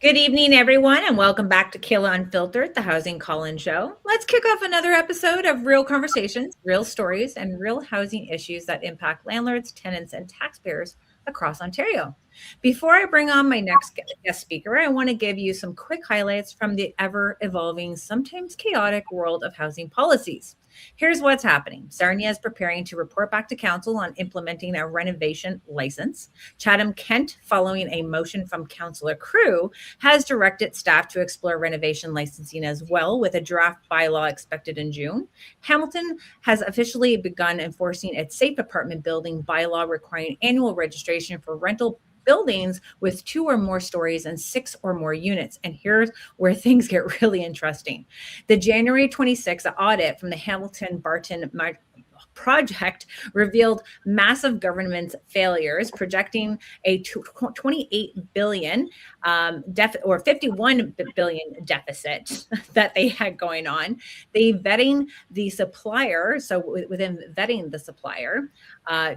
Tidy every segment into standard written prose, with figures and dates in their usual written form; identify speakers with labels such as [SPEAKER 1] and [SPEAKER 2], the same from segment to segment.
[SPEAKER 1] Good evening, everyone, and welcome back to Kayla Unfiltered, the Housing Call-In Show. Let's kick off another episode of real conversations, real stories, and real housing issues that impact landlords, tenants, and taxpayers across Ontario. Before I bring on my next guest speaker, I want to give you some quick highlights from the ever-evolving, sometimes chaotic world of housing policies. Here's what's happening. Sarnia is preparing to report back to council on implementing a renovation license. Chatham-Kent, following a motion from Councillor Crew, has directed staff to explore renovation licensing as well, with a draft bylaw expected in June. Hamilton has officially begun enforcing its safe apartment building bylaw, requiring annual registration for rental buildings with 2 or more stories and 6 or more units. And here's where things get really interesting. The January 26th audit from the Hamilton Barton project revealed massive government failures, projecting a 28 billion or 51 billion deficit that they had going on. They vetting the supplier, so within vetting the supplier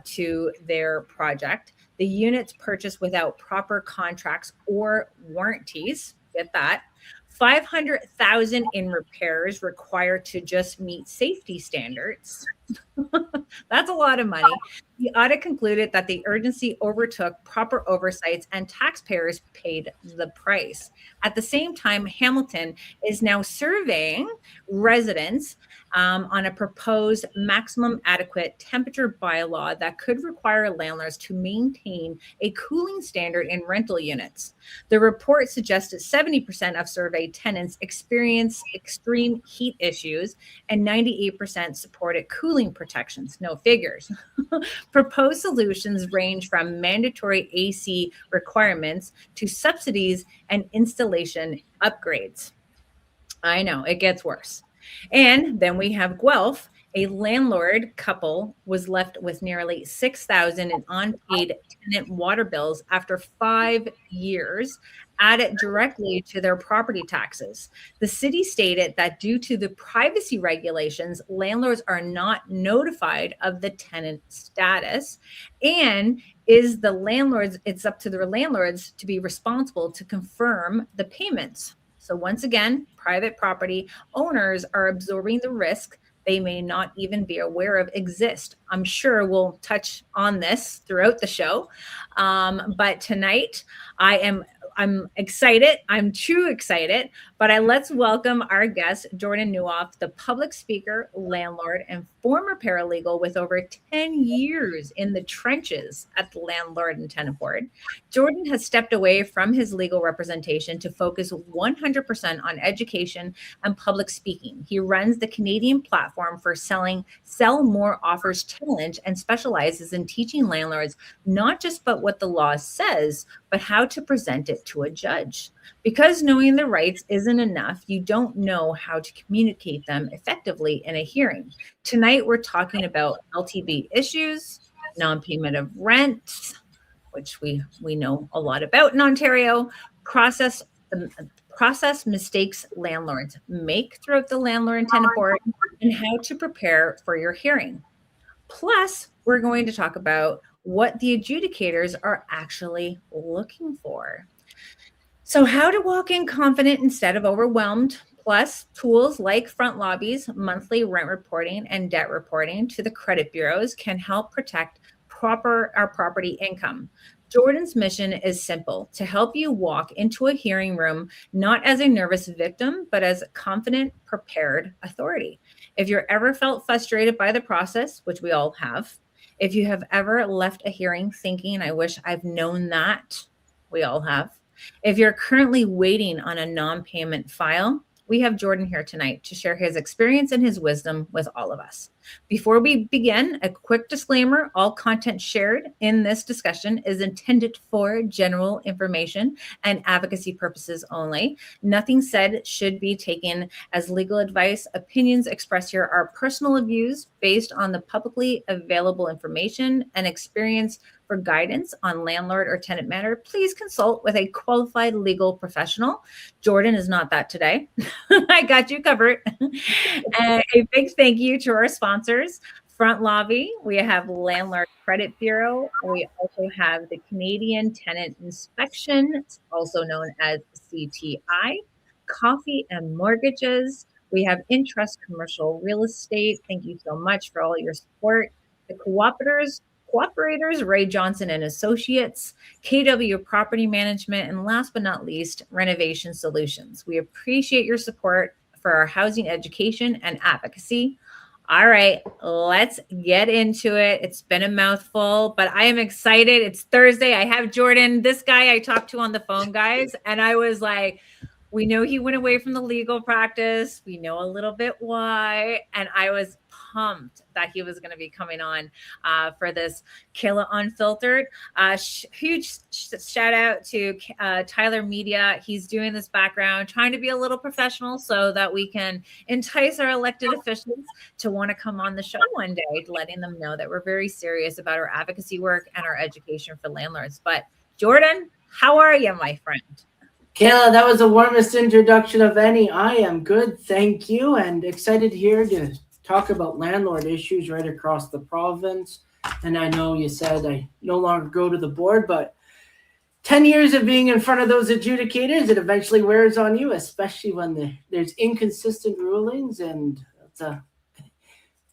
[SPEAKER 1] to their project, the units purchased without proper contracts or warranties, get that, 500,000 in repairs required to just meet safety standards. That's a lot of money. The audit concluded that the urgency overtook proper oversights and taxpayers paid the price. At the same time, Hamilton is now surveying residents on a proposed maximum adequate temperature bylaw that could require landlords to maintain a cooling standard in rental units. The report suggested 70% of surveyed tenants experience extreme heat issues and 98% supported cooling protections. No figures. Proposed solutions range from mandatory AC requirements to subsidies and installation upgrades. I know, it gets worse. And then we have Guelph. A landlord couple was left with nearly 6,000 in unpaid tenant water bills after 5 years, added directly to their property taxes. The city stated that due to the privacy regulations, landlords are not notified of the tenant status, and it's up to the landlords to be responsible to confirm the payments. So once again, private property owners are absorbing the risk they may not even be aware of exist. I'm sure we'll touch on this throughout the show. But tonight I'm excited. I'm too excited. But let's welcome our guest, Jordan Nieuwhof, the public speaker, landlord, and former paralegal with over 10 years in the trenches at the Landlord and Tenant Board. Jordan has stepped away from his legal representation to focus 100% on education and public speaking. He runs the Canadian platform for Sell More Offers Challenge and specializes in teaching landlords not just about what the law says, but how to present it to a judge. Because knowing the rights isn't enough, you don't know how to communicate them effectively in a hearing. Tonight, we're talking about LTB issues, non-payment of rent, which we know a lot about in Ontario, process mistakes landlords make throughout the Landlord and Tenant Board, and how to prepare for your hearing. Plus, we're going to talk about what the adjudicators are actually looking for. So how to walk in confident instead of overwhelmed, plus tools like front lobbies, monthly rent reporting, and debt reporting to the credit bureaus can help protect our property income. Jordan's mission is simple: to help you walk into a hearing room not as a nervous victim, but as a confident, prepared authority. If you're ever felt frustrated by the process, which we all have, if you have ever left a hearing thinking, I wish I've known that, we all have. If you're currently waiting on a non-payment file, we have Jordan here tonight to share his experience and his wisdom with all of us. Before we begin, a quick disclaimer: all content shared in this discussion is intended for general information and advocacy purposes only. Nothing said should be taken as legal advice. Opinions expressed here are personal views based on the publicly available information and experience. For guidance on landlord or tenant matter, please consult with a qualified legal professional. Jordan is not that today. I got you covered. A big thank you to our sponsors. front lobby, we have Landlord Credit Bureau. We also have the Canadian Tenant Inspection, also known as CTI, Coffee and Mortgages. We have Interest Commercial Real Estate. Thank you so much for all your support. The Cooperators, Ray Johnson and Associates, KW Property Management, and last but not least, Renovation Solutions. We appreciate your support for our housing education and advocacy. All right, let's get into it. It's been a mouthful, but I am excited. It's Thursday. I have Jordan, this guy I talked to on the phone, guys, and I was like, we know he went away from the legal practice. We know a little bit why. And I was pumped that he was going to be coming on for this Kayla Unfiltered. Huge shout out to Tyler Media. He's doing this background, trying to be a little professional so that we can entice our elected officials to want to come on the show one day, letting them know that we're very serious about our advocacy work and our education for landlords. But Jordan, how are you, my friend?
[SPEAKER 2] Kayla, that was the warmest introduction of any. I am good, thank you, and excited here to talk about landlord issues right across the province. And I know you said I no longer go to the board, but 10 years of being in front of those adjudicators, it eventually wears on you, especially when there's inconsistent rulings, and it's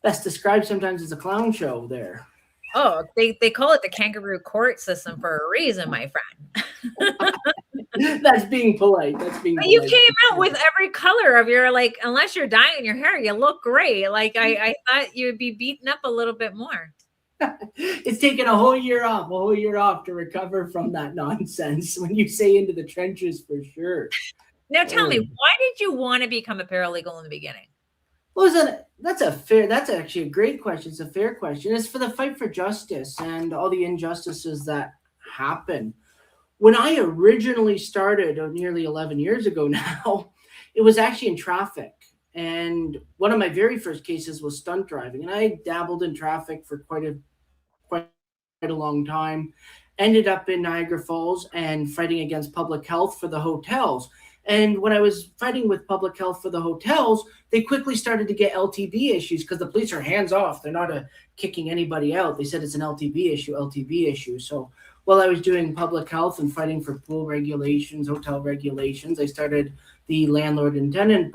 [SPEAKER 2] best described sometimes as a clown show there.
[SPEAKER 1] Oh, they call it the kangaroo court system for a reason, my friend.
[SPEAKER 2] That's being polite. That's being polite.
[SPEAKER 1] You came out with every color of your, like, unless you're dyeing your hair, you look great. Like, I thought you'd be beaten up a little bit more.
[SPEAKER 2] It's taken a whole year off to recover from that nonsense when you say into the trenches for sure.
[SPEAKER 1] Now tell me, why did you want to become a paralegal in the beginning?
[SPEAKER 2] Well, that's actually a great question. It's a fair question. It's for the fight for justice and all the injustices that happen. When I originally started nearly 11 years ago now, it was actually in traffic. And one of my very first cases was stunt driving. And I dabbled in traffic for quite a long time. Ended up in Niagara Falls and fighting against public health for the hotels. And when I was fighting with public health for the hotels, they quickly started to get LTB issues because the police are hands off. They're not kicking anybody out. They said it's an LTB issue. So while I was doing public health and fighting for pool regulations, hotel regulations, I started the Landlord and Tenant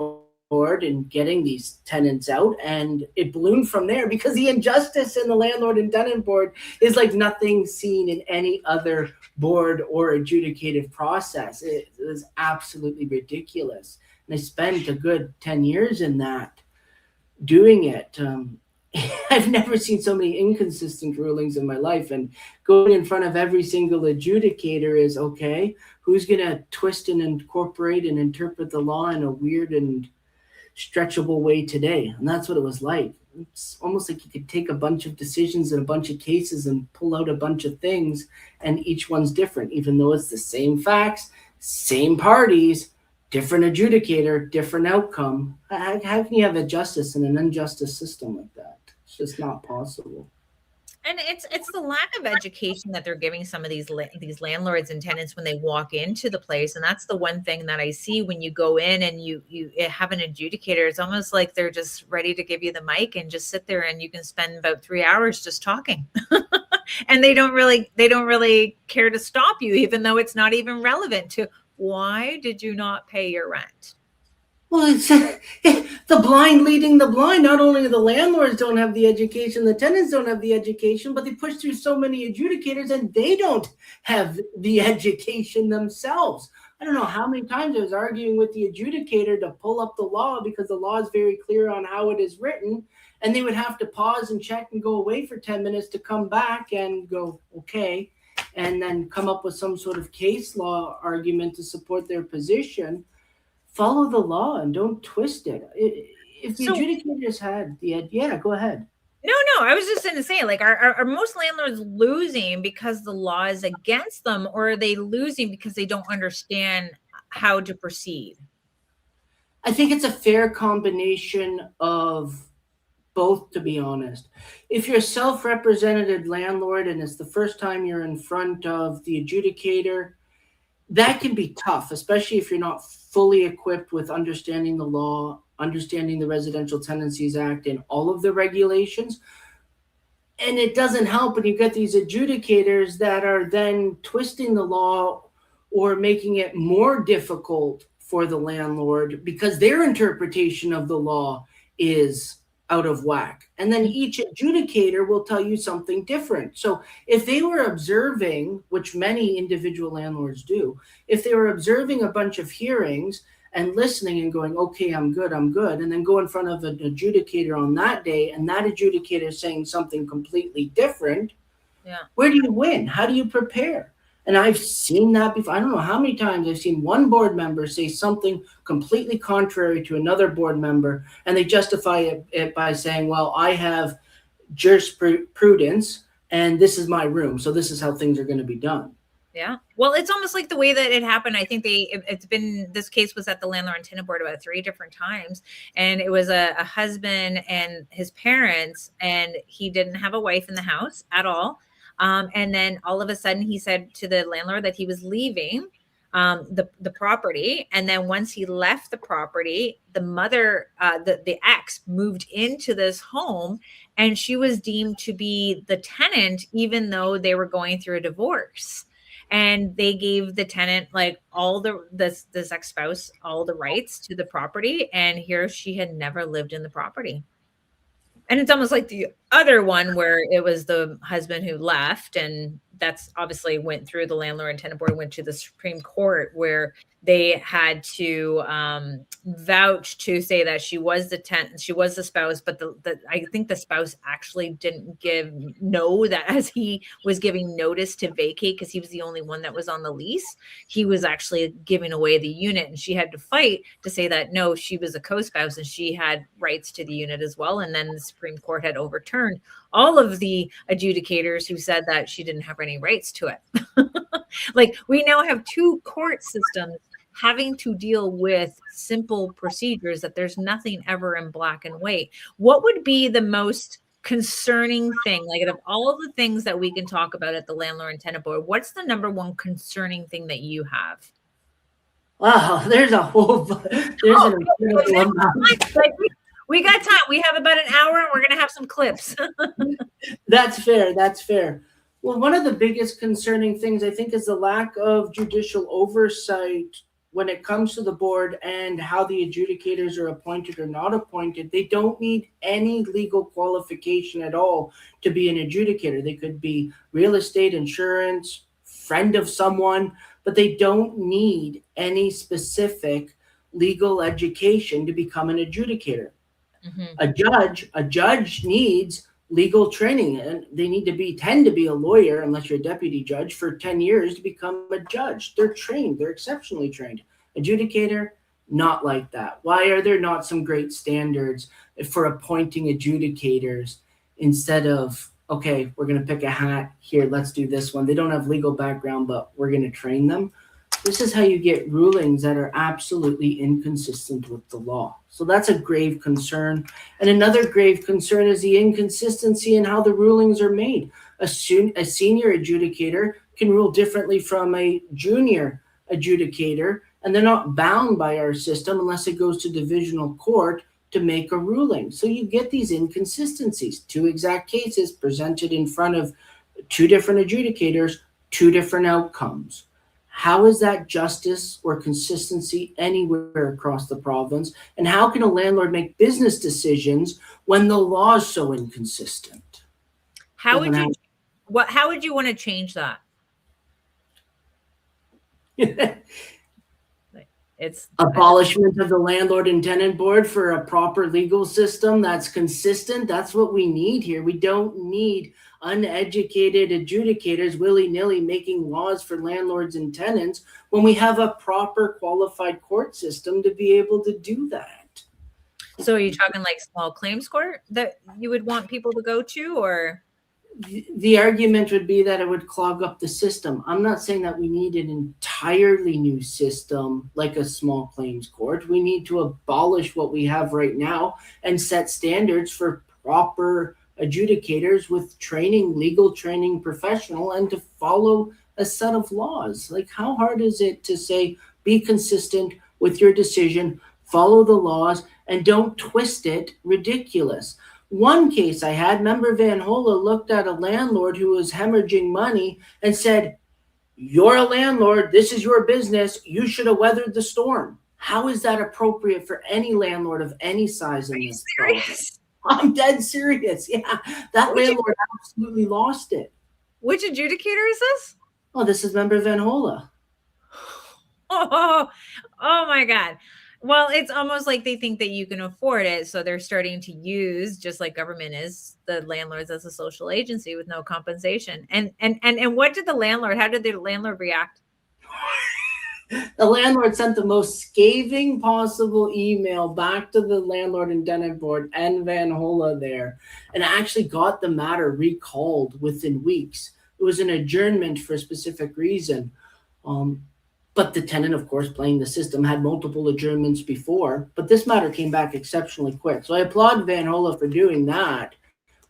[SPEAKER 2] Board and getting these tenants out. And it ballooned from there because the injustice in the Landlord and Tenant Board is like nothing seen in any other board or adjudicative process. It was absolutely ridiculous. And I spent a good 10 years in that doing it. I've never seen so many inconsistent rulings in my life, and going in front of every single adjudicator is okay. Who's going to twist and incorporate and interpret the law in a weird and stretchable way today? And that's what it was like. It's almost like you could take a bunch of decisions in a bunch of cases and pull out a bunch of things, and each one's different, even though it's the same facts, same parties, different adjudicator, different outcome. How can you have a justice in an injustice system like that? It's just not possible.
[SPEAKER 1] And it's the lack of education that they're giving some of these landlords and tenants when they walk into the place. And that's the one thing that I see when you go in and you have an adjudicator. It's almost like they're just ready to give you the mic and just sit there, and you can spend about 3 hours just talking. And they don't really care to stop you, even though it's not even relevant to why did you not pay your rent?
[SPEAKER 2] Well, it's the blind leading the blind. Not only the landlords don't have the education, the tenants don't have the education, but they push through so many adjudicators and they don't have the education themselves. I don't know how many times I was arguing with the adjudicator to pull up the law because the law is very clear on how it is written. And they would have to pause and check and go away for 10 minutes to come back and go, okay, and then come up with some sort of case law argument to support their position. Follow the law and don't twist it. If the adjudicators had go ahead.
[SPEAKER 1] No, I was just going to say, like, are most landlords losing because the law is against them, or are they losing because they don't understand how to proceed?
[SPEAKER 2] I think it's a fair combination of both, to be honest. If you're a self-represented landlord and it's the first time you're in front of the adjudicator, that can be tough, especially if you're not fully equipped with understanding the law, understanding the Residential Tenancies Act and all of the regulations. And it doesn't help when you get these adjudicators that are then twisting the law or making it more difficult for the landlord because their interpretation of the law is out of whack. And then each adjudicator will tell you something different. So if they were observing, which many individual landlords do, if they were observing a bunch of hearings and listening and going, okay, I'm good, and then go in front of an adjudicator on that day, and that adjudicator is saying something completely different, where do you win? How do you prepare? And I've seen that before. I don't know how many times I've seen one board member say something completely contrary to another board member, and they justify it by saying, well, I have jurisprudence, and this is my room, so this is how things are going to be done.
[SPEAKER 1] Yeah. Well, it's almost like the way that it happened. I think this case was at the Landlord and Tenant Board about 3 different times. And it was a husband and his parents, and he didn't have a wife in the house at all. And then all of a sudden he said to the landlord that he was leaving the property. And then once he left the property, the mother, the ex moved into this home, and she was deemed to be the tenant, even though they were going through a divorce. And they gave the tenant like all this ex-spouse all the rights to the property, and here she had never lived in the property. And it's almost like the other one where it was the husband who left, and that's obviously went through the Landlord and Tenant Board, went to the Supreme Court, where they had to vouch to say that she was the tenant, she was the spouse, but I think the spouse actually didn't know that as he was giving notice to vacate, because he was the only one that was on the lease. He was actually giving away the unit, and she had to fight to say that no, she was a co-spouse and she had rights to the unit as well. And then the Supreme Court had overturned all of the adjudicators who said that she didn't have any rights to it. Like, we now have 2 court systems having to deal with simple procedures, that there's nothing ever in black and white. What would be the most concerning thing, like, out of all of the things that we can talk about at the Landlord and Tenant Board, what's the number one concerning thing that you have?
[SPEAKER 2] Wow, there's a whole an incredible amount.
[SPEAKER 1] We got time. We have about an hour, and we're going to have some clips.
[SPEAKER 2] That's fair. Well, one of the biggest concerning things, I think, is the lack of judicial oversight when it comes to the board and how the adjudicators are appointed or not appointed. They don't need any legal qualification at all to be an adjudicator. They could be real estate, insurance, friend of someone, but they don't need any specific legal education to become an adjudicator. Mm-hmm. A judge needs legal training, and they need to tend to be a lawyer, unless you're a deputy judge, for 10 years to become a judge. They're trained. They're exceptionally trained. Adjudicator, not like that. Why are there not some great standards for appointing adjudicators instead of, okay, we're going to pick a hat here, let's do this one. They don't have legal background, but we're going to train them. This is how you get rulings that are absolutely inconsistent with the law. So that's a grave concern. And another grave concern is the inconsistency in how the rulings are made. A senior adjudicator can rule differently from a junior adjudicator, and they're not bound by our system unless it goes to divisional court to make a ruling. So you get these inconsistencies. 2 exact cases presented in front of 2 different adjudicators, 2 different outcomes. How is that justice or consistency anywhere across the province? And how can a landlord make business decisions when the law is so inconsistent?
[SPEAKER 1] How would you want to change that? It's
[SPEAKER 2] abolishment of the Landlord and Tenant Board for a proper legal system that's consistent. That's what we need here. We don't need uneducated adjudicators willy-nilly making laws for landlords and tenants when we have a proper qualified court system to be able to do that.
[SPEAKER 1] So are you talking like small claims court that you would want people to go to, or?
[SPEAKER 2] The argument would be that it would clog up the system. I'm not saying that we need an entirely new system like a small claims court. We need to abolish what we have right now and set standards for proper adjudicators with training, legal training, professional, and to follow a set of laws. Like, how hard is it to say, be consistent with your decision, follow the laws, and don't twist it ridiculous? One case I had, member Van Hola looked at a landlord who was hemorrhaging money and said, "You're a landlord. This is your business. You should have weathered the storm." How is that appropriate for any landlord of any size in this province?
[SPEAKER 1] Serious?
[SPEAKER 2] I'm dead serious. Yeah, that
[SPEAKER 1] Which,
[SPEAKER 2] landlord absolutely lost it.
[SPEAKER 1] which adjudicator is this?
[SPEAKER 2] Oh, this is member Van Hola.
[SPEAKER 1] Oh, oh my God. Well, it's almost like they think that you can afford it. So they're starting to use, just like government is, the landlords as a social agency with no compensation. And what did the landlord, how did the landlord react?
[SPEAKER 2] The landlord sent the most scathing possible email back to the Landlord and Tenant Board and Van Hola there, and actually got the matter recalled within weeks. It was an adjournment for a specific reason. But the tenant, of course, playing the system, had multiple adjournments before, but this matter came back exceptionally quick. So I applaud Van Hola for doing that,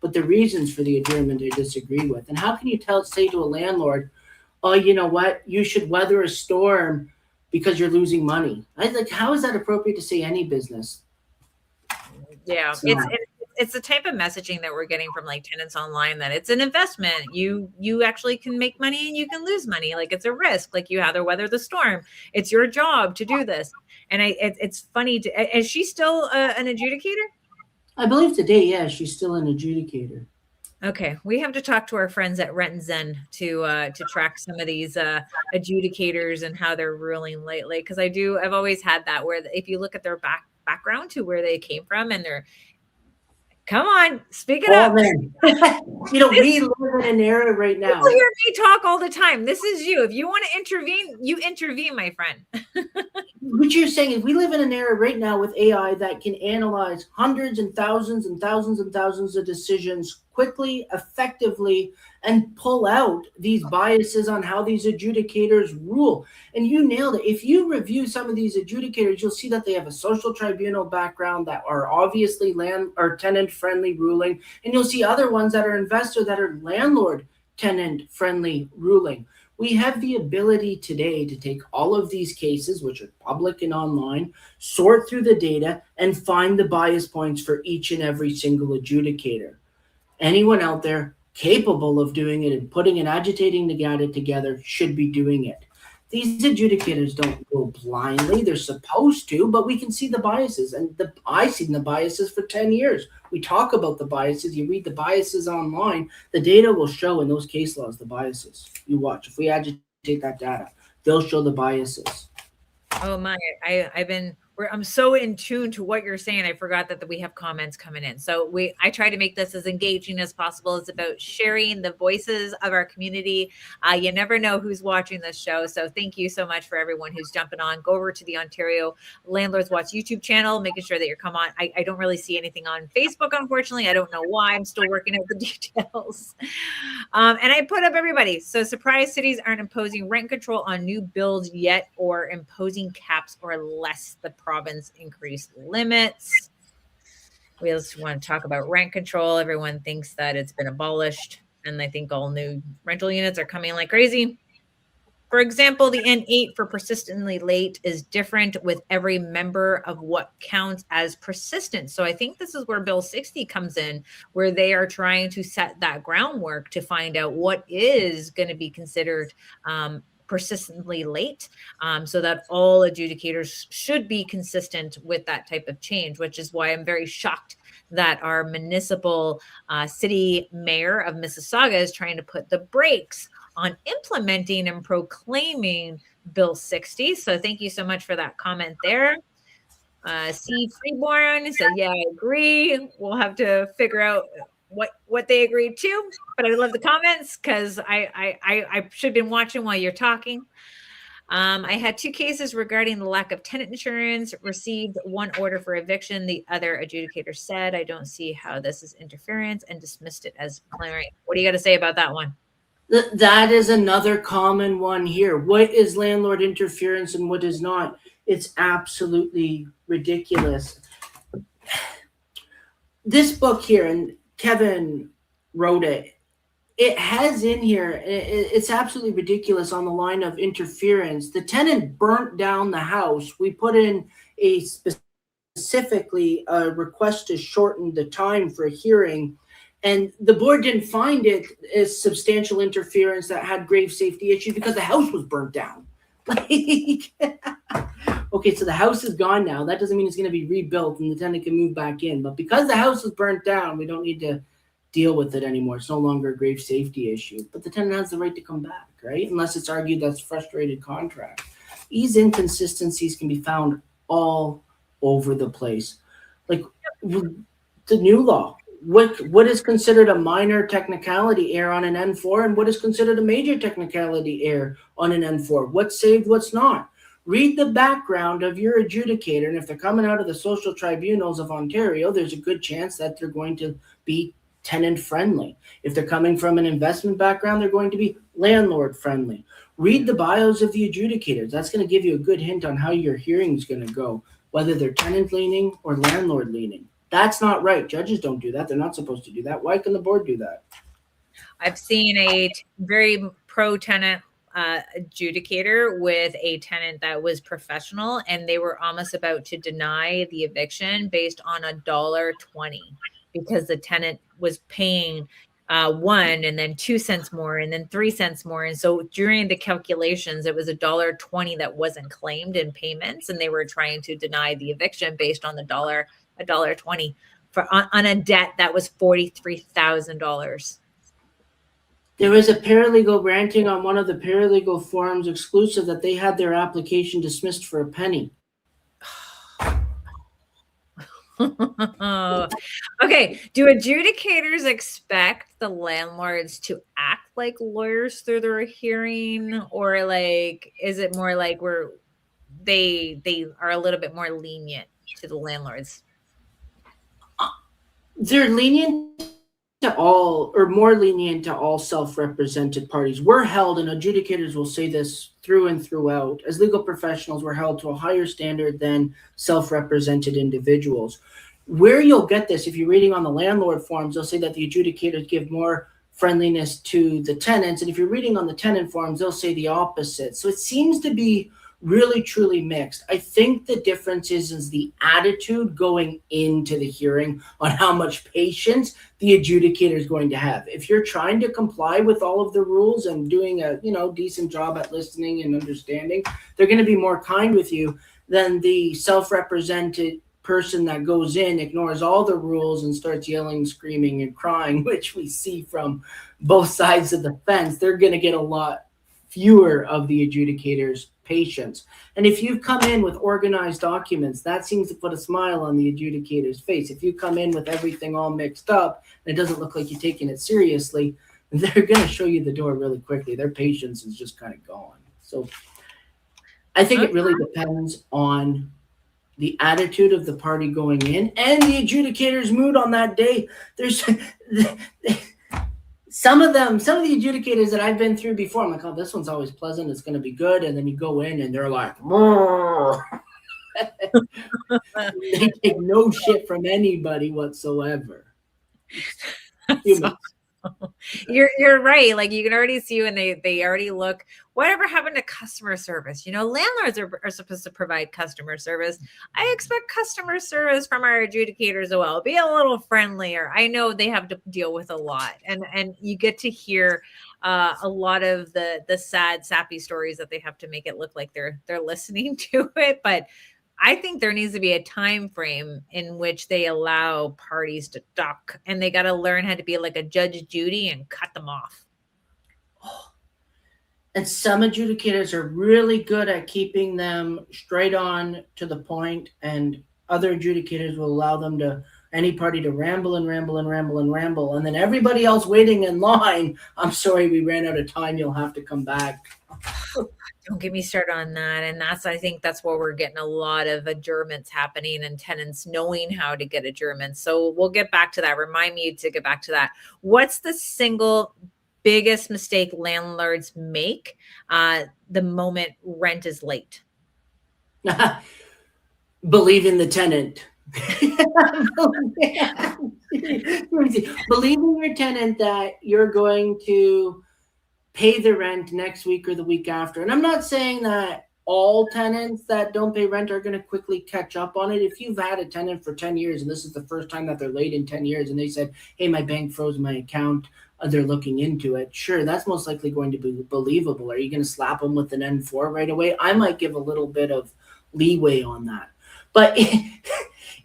[SPEAKER 2] but the reasons for the adjournment I disagree with. And how can you say to a landlord, "Oh, you know what? You should weather a storm because you're losing money"? How is that appropriate to say any business?
[SPEAKER 1] Yeah, it's the type of messaging that we're getting from like tenants online, that it's an investment. You actually can make money and you can lose money. Like it's a risk. Like you either weather the storm. It's your job to do this. And it's funny. Is she still an adjudicator?
[SPEAKER 2] I believe today, yeah, she's still an adjudicator.
[SPEAKER 1] Okay, we have to talk to our friends at Rent and Zen to track some of these adjudicators and how they're ruling lately. Because I've always had that, where if you look at their background to where they came from, and they're, come on, speak it up.
[SPEAKER 2] We live in an era right now.
[SPEAKER 1] People hear me talk all the time. This is you. If you want to intervene, you intervene, my friend.
[SPEAKER 2] What you're saying is we live in an era right now with AI that can analyze hundreds and thousands and thousands and thousands of decisions quickly, effectively, and pull out these biases on how these adjudicators rule. And you nailed it. If you review some of these adjudicators, you'll see that they have a social tribunal background, that are obviously land or tenant friendly ruling. And you'll see other ones that are investor, that are landlord tenant friendly ruling. We have the ability today to take all of these cases, which are public and online, sort through the data, and find the bias points for each and every single adjudicator. Anyone out there capable of doing it and putting and agitating the data together should be doing it. These adjudicators don't go blindly. They're supposed to, but we can see the biases. And I've seen the biases for 10 years. We talk about the biases. You read the biases online. The data will show in those case laws the biases. You watch. If we agitate that data, they'll show the biases.
[SPEAKER 1] Oh my, I'm so in tune to what you're saying. I forgot that we have comments coming in. So I try to make this as engaging as possible. It's about sharing the voices of our community. You never know who's watching this show. So thank you so much for everyone who's jumping on. Go over to the Ontario Landlords Watch YouTube channel, making sure that you're come on. I don't really see anything on Facebook, unfortunately. I don't know why. I'm still working out the details. And I put up everybody. So surprise, cities aren't imposing rent control on new builds yet, or imposing caps or less the province increase limits. We just want to talk about rent control. Everyone thinks that it's been abolished, and I think all new rental units are coming like crazy. For example, the N8 for persistently late is different with every member of what counts as persistent. So I think this is where Bill 60 comes in, where they are trying to set that groundwork to find out what is going to be considered persistently late, so that all adjudicators should be consistent with that type of change, which is why I'm very shocked that our municipal city mayor of Mississauga is trying to put the brakes on implementing and proclaiming Bill 60. So thank you so much for that comment there. C. Freeborn said, yeah, I agree. We'll have to figure out what they agreed to, but I love the comments because I should have been watching while you're talking. I had two cases regarding the lack of tenant insurance, received one order for eviction. The other adjudicator said, I don't see how this is interference, and dismissed it as plenary. What do you got to say about that one?
[SPEAKER 2] That is another common one here. What is landlord interference and what is not? It's absolutely ridiculous. This book here, and Kevin wrote it, it has in here, it's absolutely ridiculous on the line of interference. The tenant burnt down the house. We put in a specific specifically a request to shorten the time for a hearing, and the board didn't find it as substantial interference that had grave safety issues because the house was burnt down. Like, okay, so the house is gone now. That doesn't mean it's going to be rebuilt and the tenant can move back in. But because the house is burnt down, we don't need to deal with it anymore. It's no longer a grave safety issue. But the tenant has the right to come back, right? Unless it's argued that's frustrated contract. These inconsistencies can be found all over the place. Like the new law, what is considered a minor technicality error on an N4 and what is considered a major technicality error on an N4? What's saved, what's not? Read the background of your adjudicator, and if they're coming out of the social tribunals of Ontario, there's a good chance that they're going to be tenant friendly. If they're coming from an investment background, they're going to be landlord friendly. Read the bios of the adjudicators. That's going to give you a good hint on how your hearing is going to go, whether they're tenant leaning or landlord leaning. That's not right. Judges don't do that. They're not supposed to do that. Why can the board do that?
[SPEAKER 1] I've seen a very pro-tenant adjudicator with a tenant that was professional, and they were almost about to deny the eviction based on $1.20 because the tenant was paying 1 and then 2 cents more and then 3 cents more. And so during the calculations, it was $1.20 that wasn't claimed in payments, and they were trying to deny the eviction based on the $1.20 on a debt that was $43,000.
[SPEAKER 2] There was a paralegal ranting on one of the paralegal forums exclusive that they had their application dismissed for a penny.
[SPEAKER 1] Okay. Do adjudicators expect the landlords to act like lawyers through their hearing, or like is it more like they are a little bit more lenient to the landlords?
[SPEAKER 2] They're lenient to all, or more lenient to all self-represented parties. We're held, and adjudicators will say this through and throughout, as legal professionals, we're held to a higher standard than self-represented individuals. Where you'll get this, if you're reading on the landlord forums, they'll say that the adjudicators give more friendliness to the tenants. And if you're reading on the tenant forums, they'll say the opposite. So it seems to be really, truly mixed. I think the difference is the attitude going into the hearing on how much patience the adjudicator is going to have. If you're trying to comply with all of the rules and doing a decent job at listening and understanding, they're going to be more kind with you than the self-represented person that goes in, ignores all the rules and starts yelling, screaming, and crying, which we see from both sides of the fence. They're going to get a lot fewer of the adjudicators' patience. And if you come in with organized documents, that seems to put a smile on the adjudicator's face. If you come in with everything all mixed up and it doesn't look like you're taking it seriously, they're going to show you the door really quickly. Their patience is just kind of gone. So I think it really depends on the attitude of the party going in and the adjudicator's mood on that day. There's some of the adjudicators that I've been through before, I'm like, oh, this one's always pleasant. It's going to be good. And then you go in and they're like, they take no shit from anybody whatsoever.
[SPEAKER 1] You're right. Like you can already see when they already look, whatever happened to customer service? Landlords are supposed to provide customer service. I expect customer service from our adjudicators as well. Be a little friendlier. I know they have to deal with a lot, and you get to hear a lot of the sad, sappy stories that they have to make it look like they're listening to it. But I think there needs to be a time frame in which they allow parties to duck, and they got to learn how to be like a Judge Judy and cut them off.
[SPEAKER 2] And some adjudicators are really good at keeping them straight on to the point, and other adjudicators will allow any party to ramble and ramble and ramble and ramble. And then everybody else waiting in line, I'm sorry, we ran out of time. You'll have to come back.
[SPEAKER 1] Don't get me started on that. And I think that's where we're getting a lot of adjournments happening and tenants knowing how to get adjournments. So we'll get back to that. Remind me to get back to that. What's the single biggest mistake landlords make the moment rent is late?
[SPEAKER 2] Believe in the tenant. Believing your tenant that you're going to pay the rent next week or the week after. And I'm not saying that all tenants that don't pay rent are going to quickly catch up on it. If you've had a tenant for 10 years and this is the first time that they're late in 10 years and they said, hey, my bank froze my account, they're looking into it. Sure, that's most likely going to be believable. Are you going to slap them with an N4 right away? I might give a little bit of leeway on that. But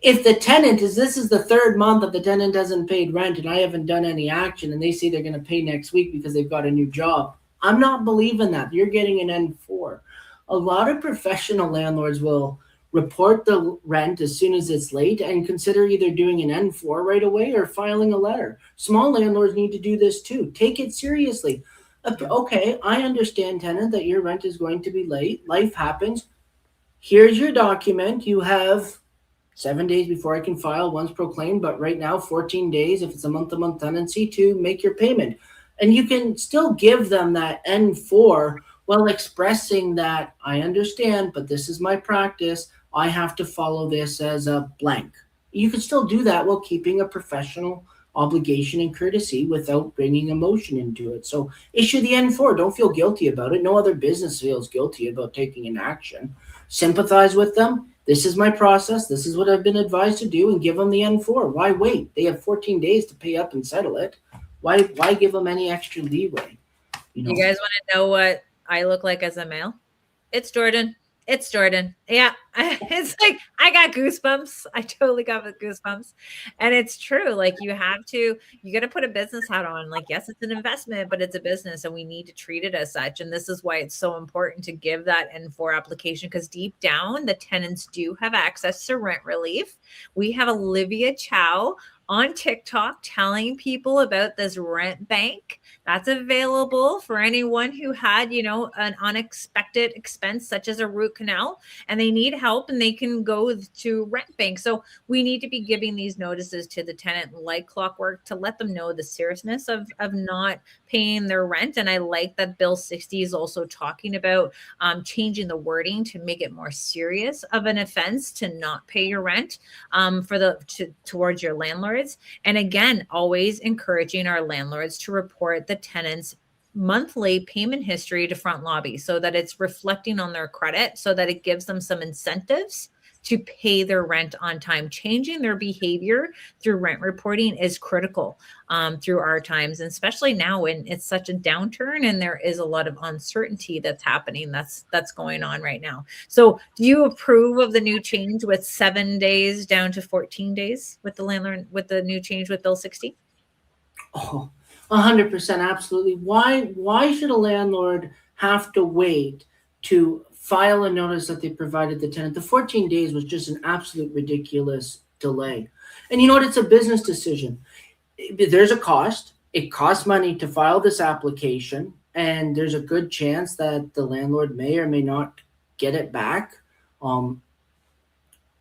[SPEAKER 2] if the tenant this is the third month that the tenant hasn't paid rent and I haven't done any action and they say they're going to pay next week because they've got a new job, I'm not believing that. You're getting an N4. A lot of professional landlords will report the rent as soon as it's late and consider either doing an N4 right away or filing a letter. Small landlords need to do this too. Take it seriously. Okay, I understand, tenant, that your rent is going to be late. Life happens. Here's your document. You have 7 days before I can file once proclaimed, but right now 14 days if it's a month-to-month tenancy to make your payment. And you can still give them that N4 while expressing that I understand, but this is my practice. I have to follow this as a blank. You can still do that while keeping a professional obligation and courtesy without bringing emotion into it. So issue the N4. Don't feel guilty about it. No other business feels guilty about taking an action. Sympathize with them. This is my process. This is what I've been advised to do, and give them the N4. Why wait? They have 14 days to pay up and settle it. Why give them any extra leeway?
[SPEAKER 1] You guys want to know what I look like as a male? It's Jordan. It's Jordan. Yeah. It's like, I got goosebumps. I totally got goosebumps. And it's true. Like you got to put a business hat on. Like, yes, it's an investment, but it's a business and we need to treat it as such. And this is why it's so important to give that N4 application, because deep down the tenants do have access to rent relief. We have Olivia Chow on TikTok telling people about this rent bank that's available for anyone who had, an unexpected expense such as a root canal and they need help and they can go to rent bank. So we need to be giving these notices to the tenant like clockwork to let them know the seriousness of not paying their rent. And I like that Bill 60 is also talking about changing the wording to make it more serious of an offense to not pay your rent towards your landlord. And again, always encouraging our landlords to report the tenants' monthly payment history to front lobby so that it's reflecting on their credit, so that it gives them some incentives to pay their rent on time. Changing their behavior through rent reporting is critical through our times, and especially now when it's such a downturn and there is a lot of uncertainty that's happening, that's going on right now. So do you approve of the new change with 7 days down to 14 days with the landlord, with the new change with Bill 60?
[SPEAKER 2] Oh, 100%, absolutely. Why should a landlord have to wait to file a notice that they provided the tenant? The 14 days was just an absolute ridiculous delay. And you know what? It's a business decision. There's a cost. It costs money to file this application, and there's a good chance that the landlord may or may not get it back. And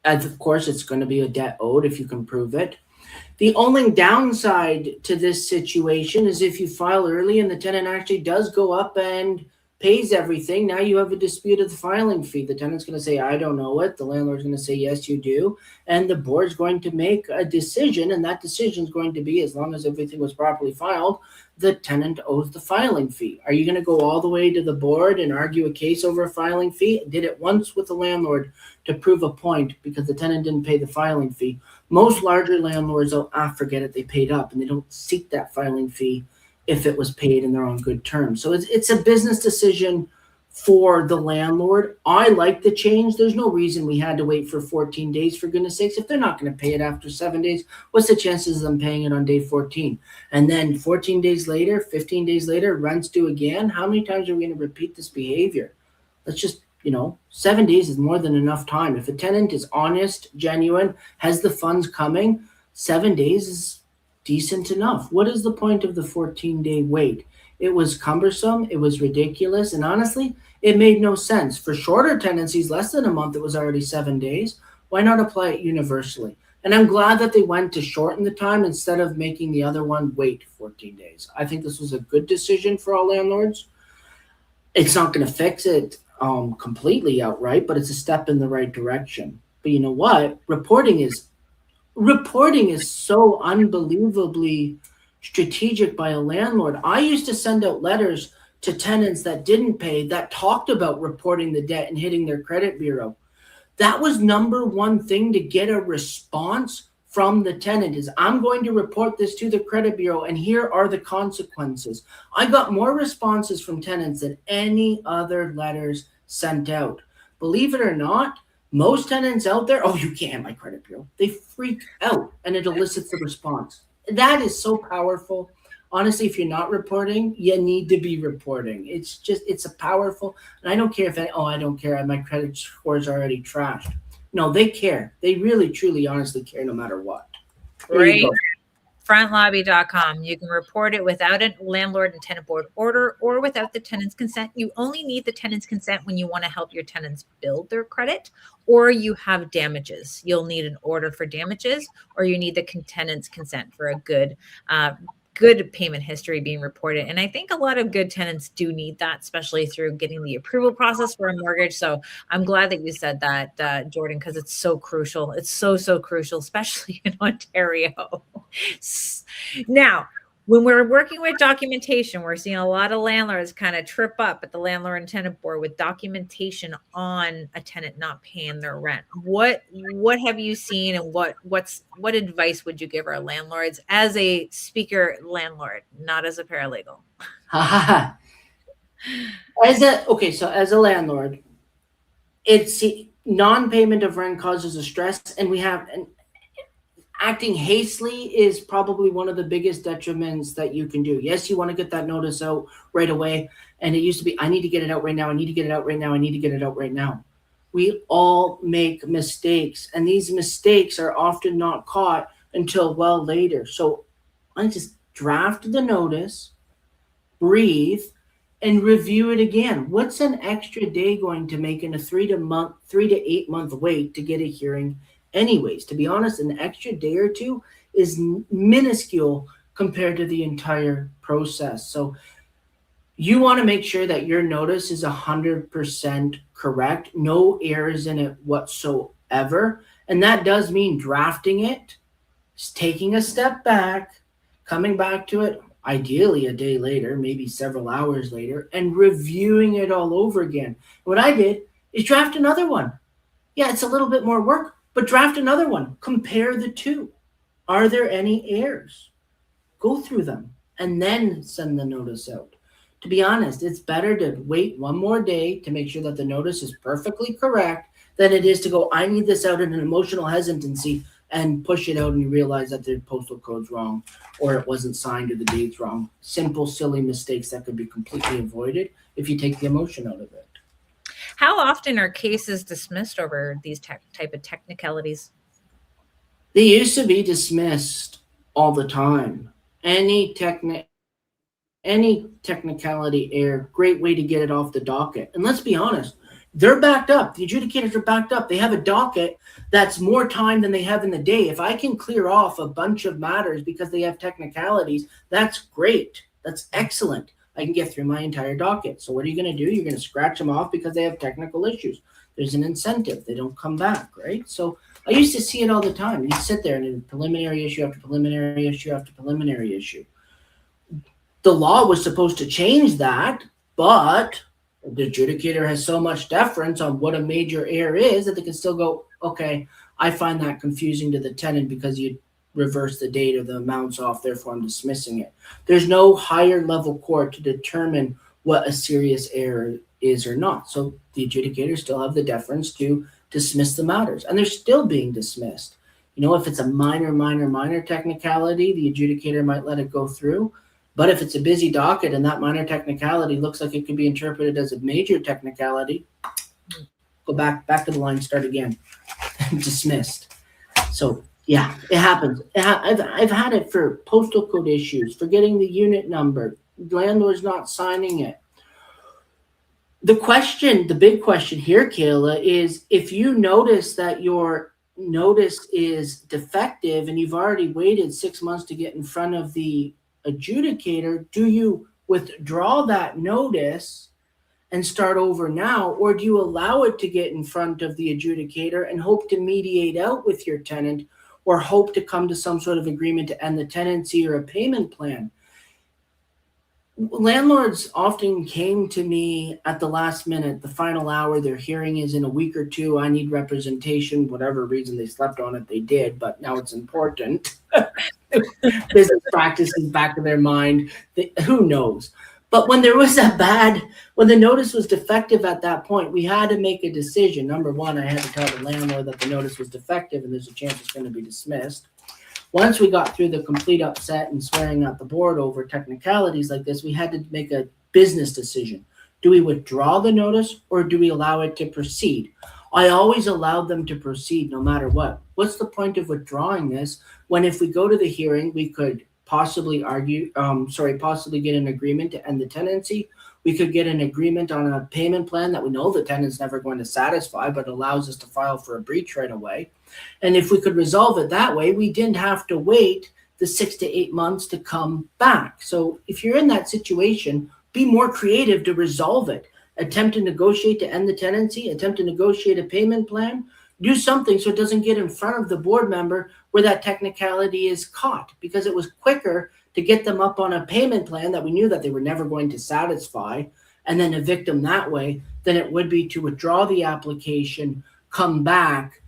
[SPEAKER 2] of course, it's going to be a debt owed if you can prove it. The only downside to this situation is if you file early and the tenant actually does go up and pays everything, now you have a dispute of the filing fee. The tenant's going to say, I don't know it. The landlord's going to say, yes, you do. And the board's going to make a decision, and that decision is going to be, as long as everything was properly filed, the tenant owes the filing fee. Are you going to go all the way to the board and argue a case over a filing fee? I did it once with the landlord to prove a point because the tenant didn't pay the filing fee. Most larger landlords, forget it, they paid up, and they don't seek that filing fee if it was paid and they're on good terms. So it's a business decision for the landlord. I like the change. There's no reason we had to wait for 14 days, for goodness sakes. If they're not going to pay it after 7 days, what's the chances of them paying it on day 14? And then 14 days later, 15 days later, rent's due again. How many times are we going to repeat this behavior? Let's just, 7 days is more than enough time. If a tenant is honest, genuine, has the funds coming, 7 days is decent enough. What is the point of the 14-day wait? It was cumbersome. It was ridiculous. And honestly, it made no sense. For shorter tenancies, less than a month, it was already 7 days. Why not apply it universally? And I'm glad that they went to shorten the time instead of making the other one wait 14 days. I think this was a good decision for all landlords. It's not going to fix it completely outright, but it's a step in the right direction. But you know what? Reporting is so unbelievably strategic by a landlord. I used to send out letters to tenants that didn't pay, that talked about reporting the debt and hitting their credit bureau. That was number one thing to get a response from the tenant is, I'm going to report this to the credit bureau and here are the consequences. I got more responses from tenants than any other letters sent out. Believe it or not, most tenants out there, oh, you can't have my credit bureau. They freak out and it elicits a response. That is so powerful. Honestly, if you're not reporting, you need to be reporting. It's a powerful, and I don't care if, I don't care, my credit score is already trashed. No, they care. They really, truly, honestly care no matter what.
[SPEAKER 1] Right. Frontlobby.com. You can report it without a landlord and tenant board order or without the tenant's consent. You only need the tenant's consent when you want to help your tenants build their credit or you have damages. You'll need an order for damages or you need the tenant's consent for a good payment history being reported. And I think a lot of good tenants do need that, especially through getting the approval process for a mortgage. So I'm glad that you said that, Jordan, because it's so crucial. It's so crucial, especially in Ontario. Now, when we're working with documentation, we're seeing a lot of landlords kind of trip up at the landlord and tenant board with documentation on a tenant not paying their rent. What have you seen, and what advice would you give our landlords as a speaker landlord, not as a paralegal?
[SPEAKER 2] As a landlord, it's non-payment of rent causes a stress, and acting hastily is probably one of the biggest detriments that you can do. Yes, you want to get that notice out right away. And it used to be, I need to get it out right now. I need to get it out right now. I need to get it out right now. We all make mistakes, and these mistakes are often not caught until well later. So I just draft the notice, breathe, and review it again. What's an extra day going to make in a 3 to 8 month wait to get a hearing? Anyways, to be honest, an extra day or two is minuscule compared to the entire process. So you want to make sure that your notice is 100% correct, no errors in it whatsoever. And that does mean drafting it, taking a step back, coming back to it, ideally a day later, maybe several hours later, and reviewing it all over again. What I did is draft another one. Yeah, it's a little bit more work, but draft another one. Compare the two. Are there any errors? Go through them and then send the notice out. To be honest, it's better to wait one more day to make sure that the notice is perfectly correct than it is to go, I need this out in an emotional hesitancy and push it out and you realize that the postal code's wrong or it wasn't signed or the date's wrong. Simple, silly mistakes that could be completely avoided if you take the emotion out of it.
[SPEAKER 1] How often are cases dismissed over these type of technicalities?
[SPEAKER 2] They used to be dismissed all the time. Any technicality error, great way to get it off the docket. And let's be honest, they're backed up. The adjudicators are backed up. They have a docket that's more time than they have in the day. If I can clear off a bunch of matters because they have technicalities, that's great. That's excellent. I can get through my entire docket. So what are you going to do? You're going to scratch them off because they have technical issues. There's an incentive. They don't come back, right? So I used to see it all the time. You sit there and in preliminary issue after preliminary issue after preliminary issue. The law was supposed to change that, but the adjudicator has so much deference on what a major error is that they can still go, okay, I find that confusing to the tenant because you reverse the date or the amounts off, therefore I'm dismissing it. There's no higher level court to determine what a serious error is or not. So the adjudicators still have the deference to dismiss the matters, and they're still being dismissed. If it's a minor technicality, the adjudicator might let it go through. But if it's a busy docket and that minor technicality looks like it could be interpreted as a major technicality, go back to the line, start again. Dismissed. So yeah, it happens. I've had it for postal code issues, forgetting the unit number, landlord's not signing it. The big question here, Kayla, is if you notice that your notice is defective and you've already waited 6 months to get in front of the adjudicator, do you withdraw that notice and start over now, or do you allow it to get in front of the adjudicator and hope to mediate out with your tenant or hope to come to some sort of agreement to end the tenancy or a payment plan? Landlords often came to me at the last minute, the final hour. Their hearing is in a week or two. I need representation. Whatever reason they slept on it, they did, but now it's important. Business practices back in their mind. Who knows? But when there was when the notice was defective at that point, we had to make a decision. Number one, I had to tell the landlord that the notice was defective and there's a chance it's going to be dismissed. Once we got through the complete upset and swearing at the board over technicalities like this, we had to make a business decision. Do we withdraw the notice or do we allow it to proceed? I always allowed them to proceed no matter what. What's the point of withdrawing this when if we go to the hearing, we could possibly possibly get an agreement to end the tenancy. We could get an agreement on a payment plan that we know the tenant's never going to satisfy, but allows us to file for a breach right away. And if we could resolve it that way, we didn't have to wait the 6 to 8 months to come back. So if you're in that situation, be more creative to resolve it. Attempt to negotiate to end the tenancy, attempt to negotiate a payment plan, do something so it doesn't get in front of the board member where that technicality is caught, because it was quicker to get them up on a payment plan that we knew that they were never going to satisfy and then evict them that way than it would be to withdraw the application, come back,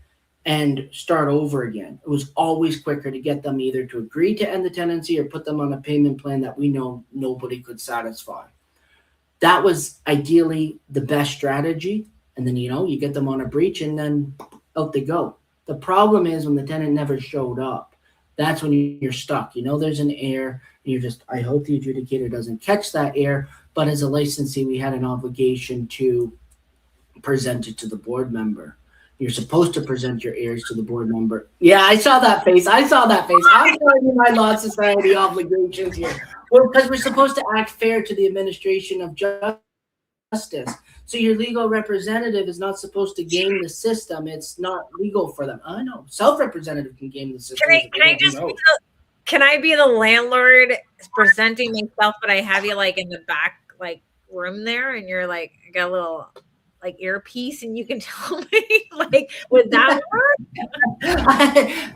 [SPEAKER 2] and start over again. It was always quicker to get them either to agree to end the tenancy or put them on a payment plan that we know nobody could satisfy. That was ideally the best strategy. And then, you get them on a breach and then out they go. The problem is when the tenant never showed up, that's when you're stuck. There's an error and I hope the adjudicator doesn't catch that error. But as a licensee, we had an obligation to present it to the board member. You're supposed to present your errors to the board member. Yeah, I saw that face. I'm showing you my Law Society obligations here. Well, because we're supposed to act fair to the administration of justice. So your legal representative is not supposed to game the system. It's not legal for them. I know. Self-representative can game the system.
[SPEAKER 1] Can I be the landlord presenting myself, but I have you in the back room there, and you're I got a little earpiece, and you can tell me would that work?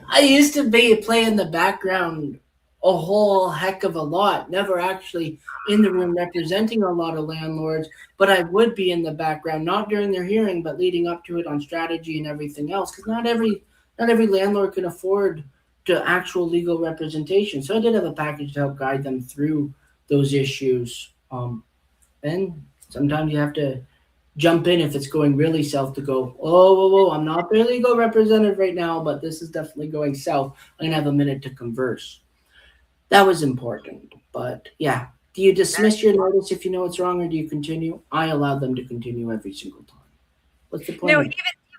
[SPEAKER 2] I used to play in the background a whole heck of a lot, never actually in the room representing a lot of landlords, but I would be in the background, not during their hearing, but leading up to it on strategy and everything else, because not every landlord can afford to actual legal representation. So I did have a package to help guide them through those issues. And sometimes you have to jump in if it's going really south to go, whoa, I'm not their legal representative right now, but this is definitely going south. I'm gonna have a minute to converse. That was important. But yeah, do you dismiss your notice if you know it's wrong, or do you continue? I allowed them to continue every single time. What's the point?
[SPEAKER 1] No, even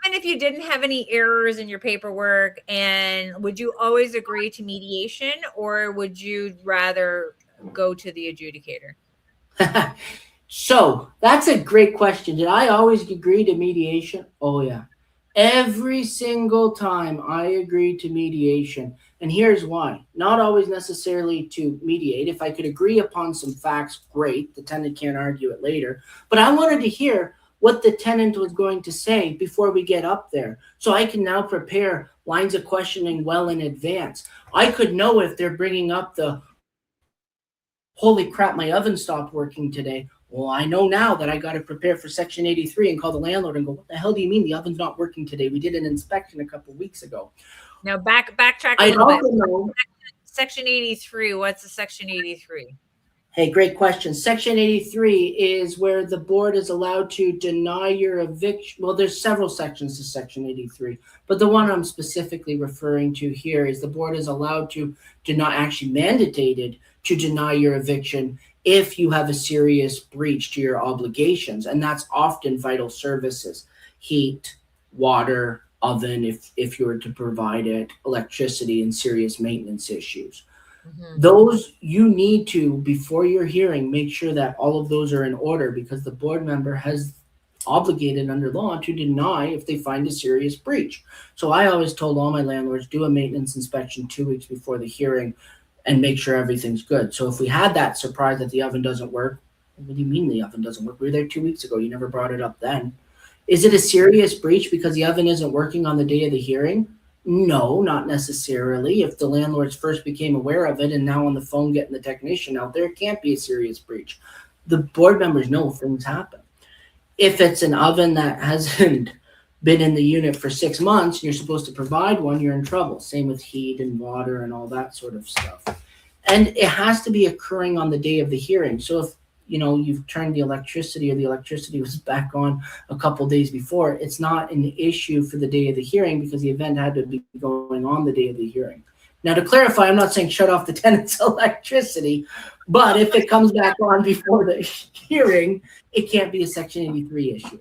[SPEAKER 1] if you didn't have any errors in your paperwork, and would you always agree to mediation, or would you rather go to the adjudicator?
[SPEAKER 2] So that's a great question. Did I always agree to mediation? Oh yeah. Every single time I agreed to mediation. And here's why. Not always necessarily to mediate. If I could agree upon some facts, great. The tenant can't argue it later. But I wanted to hear what the tenant was going to say before we get up there. So I can now prepare lines of questioning well in advance. I could know if they're bringing up the, holy crap, my oven stopped working today. Well, I know now that I got to prepare for Section 83 and call the landlord and go, what the hell do you mean the oven's not working today? We did an inspection a couple of weeks ago.
[SPEAKER 1] Now backtrack a little bit. Section 83, what's the Section 83?
[SPEAKER 2] Hey, great question. Section 83 is where the board is allowed to deny your eviction. Well, there's several sections to Section 83, but the one I'm specifically referring to here is the board is allowed to deny, actually mandated to deny your eviction if you have a serious breach to your obligations. And that's often vital services, heat, water, oven, if you were to provide it, electricity, and serious maintenance issues. Mm-hmm. Those you need to, before your hearing, make sure that all of those are in order, because the board member has obligated under law to deny if they find a serious breach. So I always told all my landlords, do a maintenance inspection 2 weeks before the hearing and make sure everything's good. So if we had that surprise that the oven doesn't work, what do you mean the oven doesn't work? We were there 2 weeks ago. You never brought it up then. Is it a serious breach because the oven isn't working on the day of the hearing? No, not necessarily. If the landlords first became aware of it and now on the phone getting the technician out there, it can't be a serious breach. The board members know things happen. If it's an oven that hasn't been in the unit for 6 months and you're supposed to provide one, you're in trouble. Same with heat and water and all that sort of stuff. And it has to be occurring on the day of the hearing. So if you've turned the electricity or the electricity was back on a couple days before, it's not an issue for the day of the hearing because the event had to be going on the day of the hearing. Now, to clarify, I'm not saying shut off the tenant's electricity, but if it comes back on before the hearing, it can't be a Section 83 issue.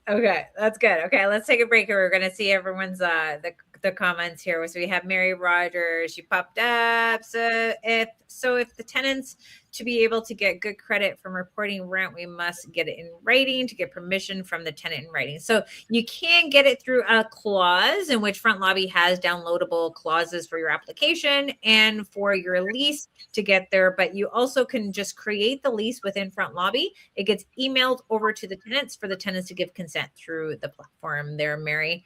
[SPEAKER 1] Okay, that's good. Okay, let's take a break here. We're going to see everyone's the comments here. So we have Mary Rogers. She popped up. So if the tenants, to be able to get good credit from reporting rent, we must get it in writing to get permission from the tenant in writing. So you can get it through a clause in which Front Lobby has downloadable clauses for your application and for your lease to get there. But you also can just create the lease within Front Lobby. It gets emailed over to the tenants for the tenants to give consent through the platform there, Mary.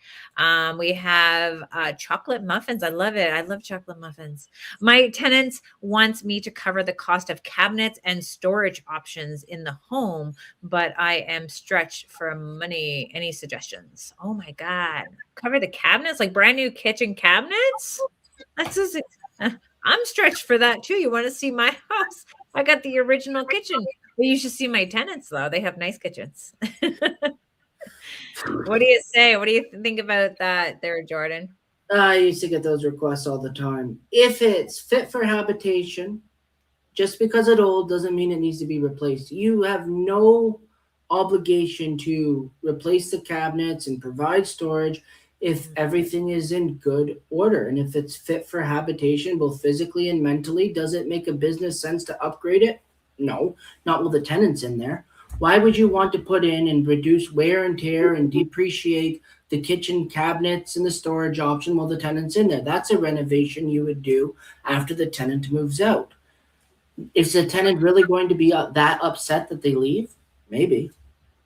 [SPEAKER 1] We have chocolate muffins. I love it. I love chocolate muffins. My tenants wants me to cover the cost of cabinets and storage options in the home, but I am stretched for money. Any suggestions? Oh my God. Cover the cabinets, like brand new kitchen cabinets? That's just, I'm stretched for that too. You want to see my house? I got the original kitchen. But you should see my tenants though. They have nice kitchens. What do you say? What do you think about that there, Jordan?
[SPEAKER 2] I used to get those requests all the time. If it's fit for habitation, just because it's old doesn't mean it needs to be replaced. You have no obligation to replace the cabinets and provide storage if everything is in good order. And if it's fit for habitation, both physically and mentally, does it make a business sense to upgrade it? No, not with the tenants in there. Why would you want to put in and reduce wear and tear and depreciate the kitchen cabinets and the storage option while the tenant's in there? That's a renovation you would do after the tenant moves out. Is the tenant really going to be that upset that they leave? Maybe.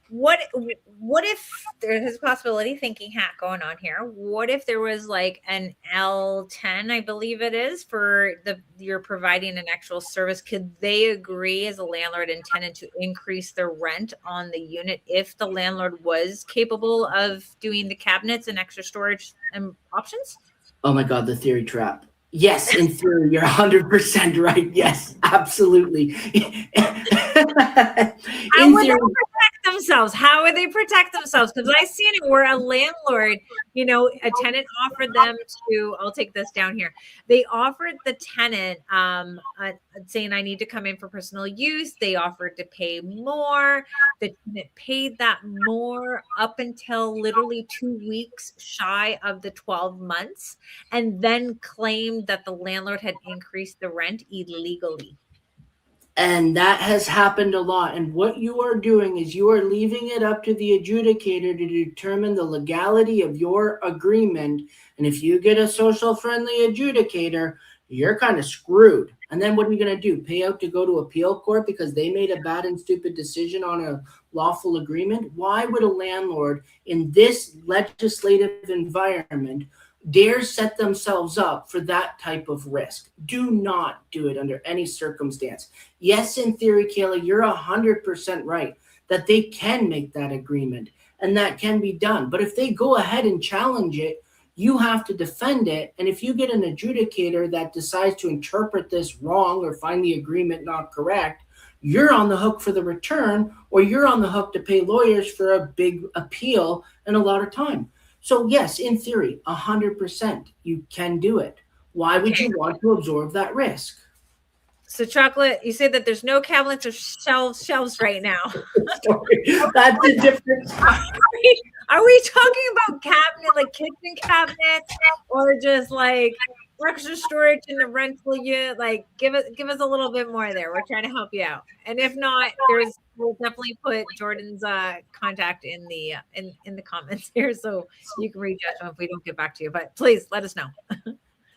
[SPEAKER 1] What if there's a possibility, thinking hat going on here? What if there was like an L10, I believe it is, for you're providing an actual service? Could they agree as a landlord and tenant to increase the rent on the unit if the landlord was capable of doing the cabinets and extra storage and options?
[SPEAKER 2] Oh my God, the theory trap. Yes, in theory, you're 100% right. Yes, absolutely.
[SPEAKER 1] How would they protect themselves? How would they protect themselves? Because I've seen it where a landlord, a tenant offered them to, I'll take this down here. They offered the tenant saying, I need to come in for personal use. They offered to pay more. The tenant paid that more up until literally 2 weeks shy of the 12 months, and then claimed that the landlord had increased the rent illegally.
[SPEAKER 2] And that has happened a lot. And what you are doing is you are leaving it up to the adjudicator to determine the legality of your agreement. And if you get a social friendly adjudicator, you're kind of screwed. And then what are you going to do? Pay out to go to appeal court because they made a bad and stupid decision on a lawful agreement? Why would a landlord in this legislative environment dare set themselves up for that type of risk? Do not do it under any circumstance. Yes, in theory, Kayla, you're 100% right that they can make that agreement and that can be done. But if they go ahead and challenge it, you have to defend it. And if you get an adjudicator that decides to interpret this wrong or find the agreement not correct, you're on the hook for the return, or you're on the hook to pay lawyers for a big appeal and a lot of time. So yes, in theory, 100%, you can do it. Why would you want to absorb that risk?
[SPEAKER 1] So chocolate, you say that there's no cabinets or shelves right now.
[SPEAKER 2] That's the difference.
[SPEAKER 1] Are we talking about cabinet, like kitchen cabinets, or just like extra storage in the rental unit? Like give us a little bit more there. We're trying to help you out. And if not, we'll definitely put Jordan's contact in the comments here, so you can reach out to him if we don't get back to you. But please let us know.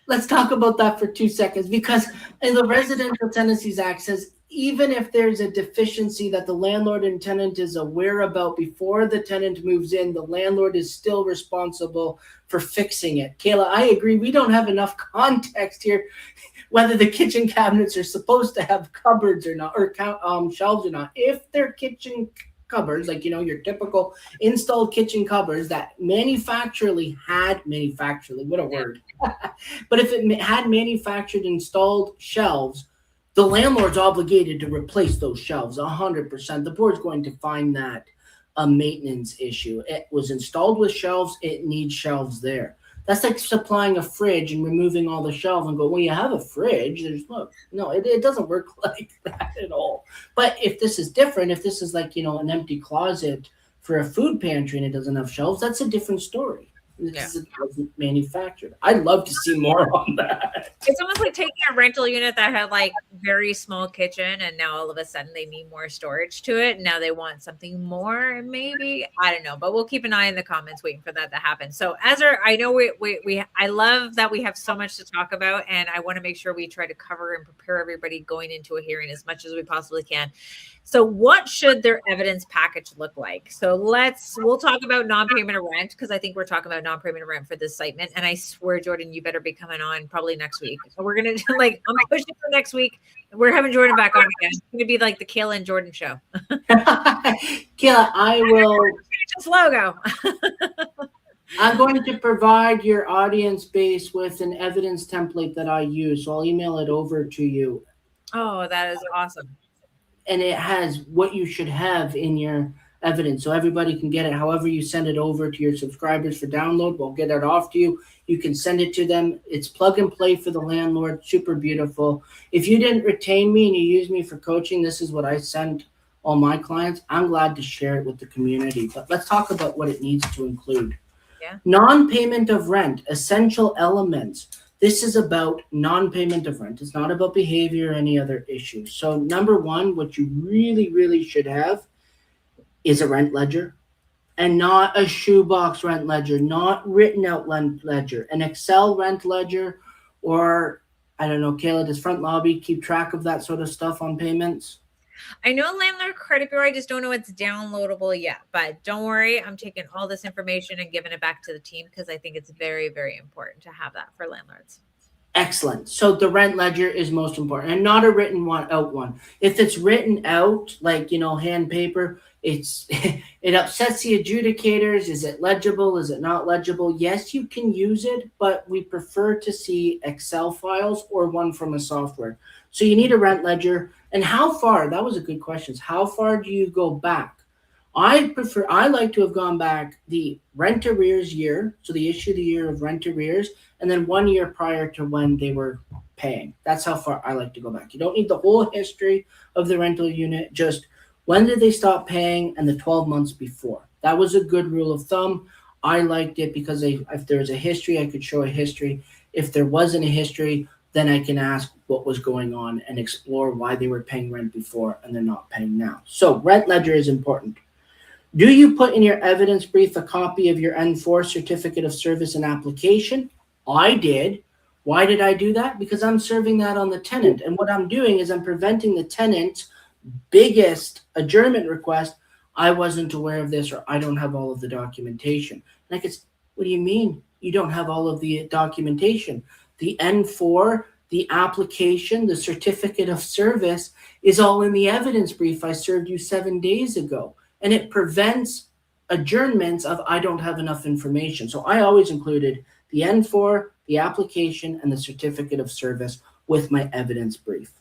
[SPEAKER 2] Let's talk about that for 2 seconds, because in the Residential Tenancies Act says even if there's a deficiency that the landlord and tenant is aware about before the tenant moves in, the landlord is still responsible for fixing it. Kayla, I agree. We don't have enough context here whether the kitchen cabinets are supposed to have cupboards or not, or shelves or not. If they're kitchen cupboards, like, your typical installed kitchen cupboards that manufacturally, what a word. But if it had manufactured installed shelves, the landlord's obligated to replace those shelves 100%. The board's going to find that a maintenance issue. It was installed with shelves, it needs shelves there. That's like supplying a fridge and removing all the shelves and go, well, you have a fridge. No, it doesn't work like that at all. But if this is different, if this is like, an empty closet for a food pantry and it doesn't have shelves, that's a different story. Because it wasn't manufactured. I'd love to see more on that.
[SPEAKER 1] It's almost like taking a rental unit that had like very small kitchen and now all of a sudden they need more storage to it. Now they want something more, maybe. I don't know, but we'll keep an eye in the comments waiting for that to happen. So Ezra, I know I love that we have so much to talk about, and I want to make sure we try to cover and prepare everybody going into a hearing as much as we possibly can. So what should their evidence package look like? So we'll talk about non-payment of rent, because I think we're talking about non-payment of rent for this segment. And I swear, Jordan, you better be coming on probably next week. So we're going to I'm pushing for next week. We're having Jordan back on again. It's going to be like the Kayla and Jordan show.
[SPEAKER 2] Kayla, I will
[SPEAKER 1] change this logo.
[SPEAKER 2] I'm going to provide your audience base with an evidence template that I use. So I'll email it over to you.
[SPEAKER 1] Oh, that is awesome.
[SPEAKER 2] And it has what you should have in your evidence, so everybody can get it. However you send it over to your subscribers for download, we'll get it off to you. You can send it to them. It's plug and play for the landlord. Super beautiful. If you didn't retain me and you use me for coaching, this is what I send all my clients. I'm glad to share it with the community. But let's talk about what it needs to include.
[SPEAKER 1] Yeah.
[SPEAKER 2] Non-payment of rent, essential elements. This is about non-payment of rent. It's not about behavior or any other issues. So number one, what you really, really should have is a rent ledger, and not a shoebox rent ledger, not written out rent ledger, an Excel rent ledger, or I don't know, Kayla, does Front Lobby keep track of that sort of stuff on payments?
[SPEAKER 1] I know Landlord Credit Bureau, I just don't know it's downloadable yet, but don't worry. I'm taking all this information and giving it back to the team because I think it's very, very important to have that for landlords.
[SPEAKER 2] Excellent. So the rent ledger is most important, and not a written out one. If it's written out, like, hand paper, it upsets the adjudicators. Is it legible? Is it not legible? Yes, you can use it, but we prefer to see Excel files or one from a software. So you need a rent ledger. And how far? That was a good question. How far do you go back? I like to have gone back the rent arrears year, so the issue of the year of rent arrears, and then 1 year prior to when they were paying. That's how far I like to go back. You don't need the whole history of the rental unit, just when did they stop paying and the 12 months before. That was a good rule of thumb. I liked it because if there was a history, I could show a history. If there wasn't a history, then I can ask what was going on and explore why they were paying rent before and they're not paying now. So rent ledger is important. Do you put in your evidence brief a copy of your N4 certificate of service and application? I did. Why did I do that? Because I'm serving that on the tenant. And what I'm doing is I'm preventing the tenant's biggest adjournment request. I wasn't aware of this, or I don't have all of the documentation. And I could, what do you mean you don't have all of the documentation? The N4, the application, the certificate of service is all in the evidence brief I served you 7 days ago. And it prevents adjournments of I don't have enough information. So I always included the N4, the application, and the certificate of service with my evidence brief.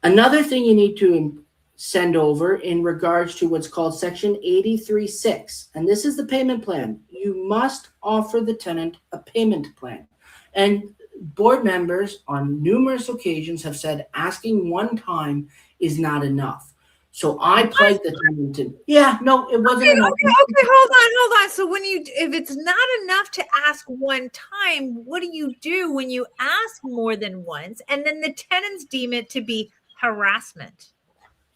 [SPEAKER 2] Another thing you need to send over in regards to what's called Section 83.6, and this is the payment plan. You must offer the tenant a payment plan. And board members on numerous occasions have said asking one time is not enough. So I pledged the tenant to, it wasn't enough.
[SPEAKER 1] Okay, hold on. So if it's not enough to ask one time, what do you do when you ask more than once and then the tenants deem it to be harassment?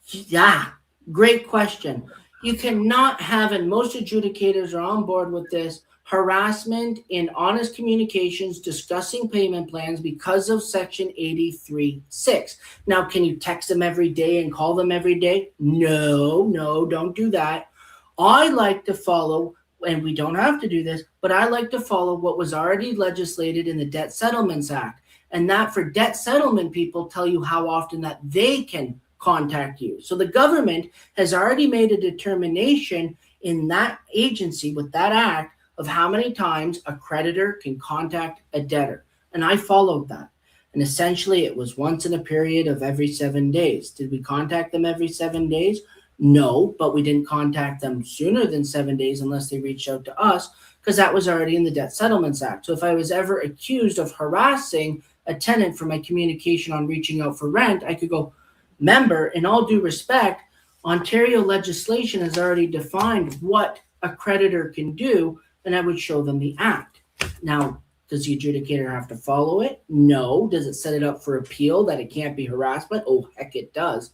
[SPEAKER 2] Yeah, great question. You cannot have, and most adjudicators are on board with this, harassment in honest communications discussing payment plans because of section 83.6. Now, can you text them every day and call them every day? No, don't do that. I like to follow, and we don't have to do this, but I like to follow what was already legislated in the Debt Settlements Act. And that for debt settlement people tell you how often that they can contact you. So the government has already made a determination in that agency with that act of how many times a creditor can contact a debtor. And I followed that. And essentially it was once in a period of every 7 days. Did we contact them every 7 days? No, but we didn't contact them sooner than 7 days unless they reached out to us, because that was already in the Debt Settlements Act. So if I was ever accused of harassing a tenant for my communication on reaching out for rent, I could go, member, in all due respect, Ontario legislation has already defined what a creditor can do, and I would show them the act. Now, does the adjudicator have to follow it? No. Does it set it up for appeal that it can't be harassment? Oh, heck, it does.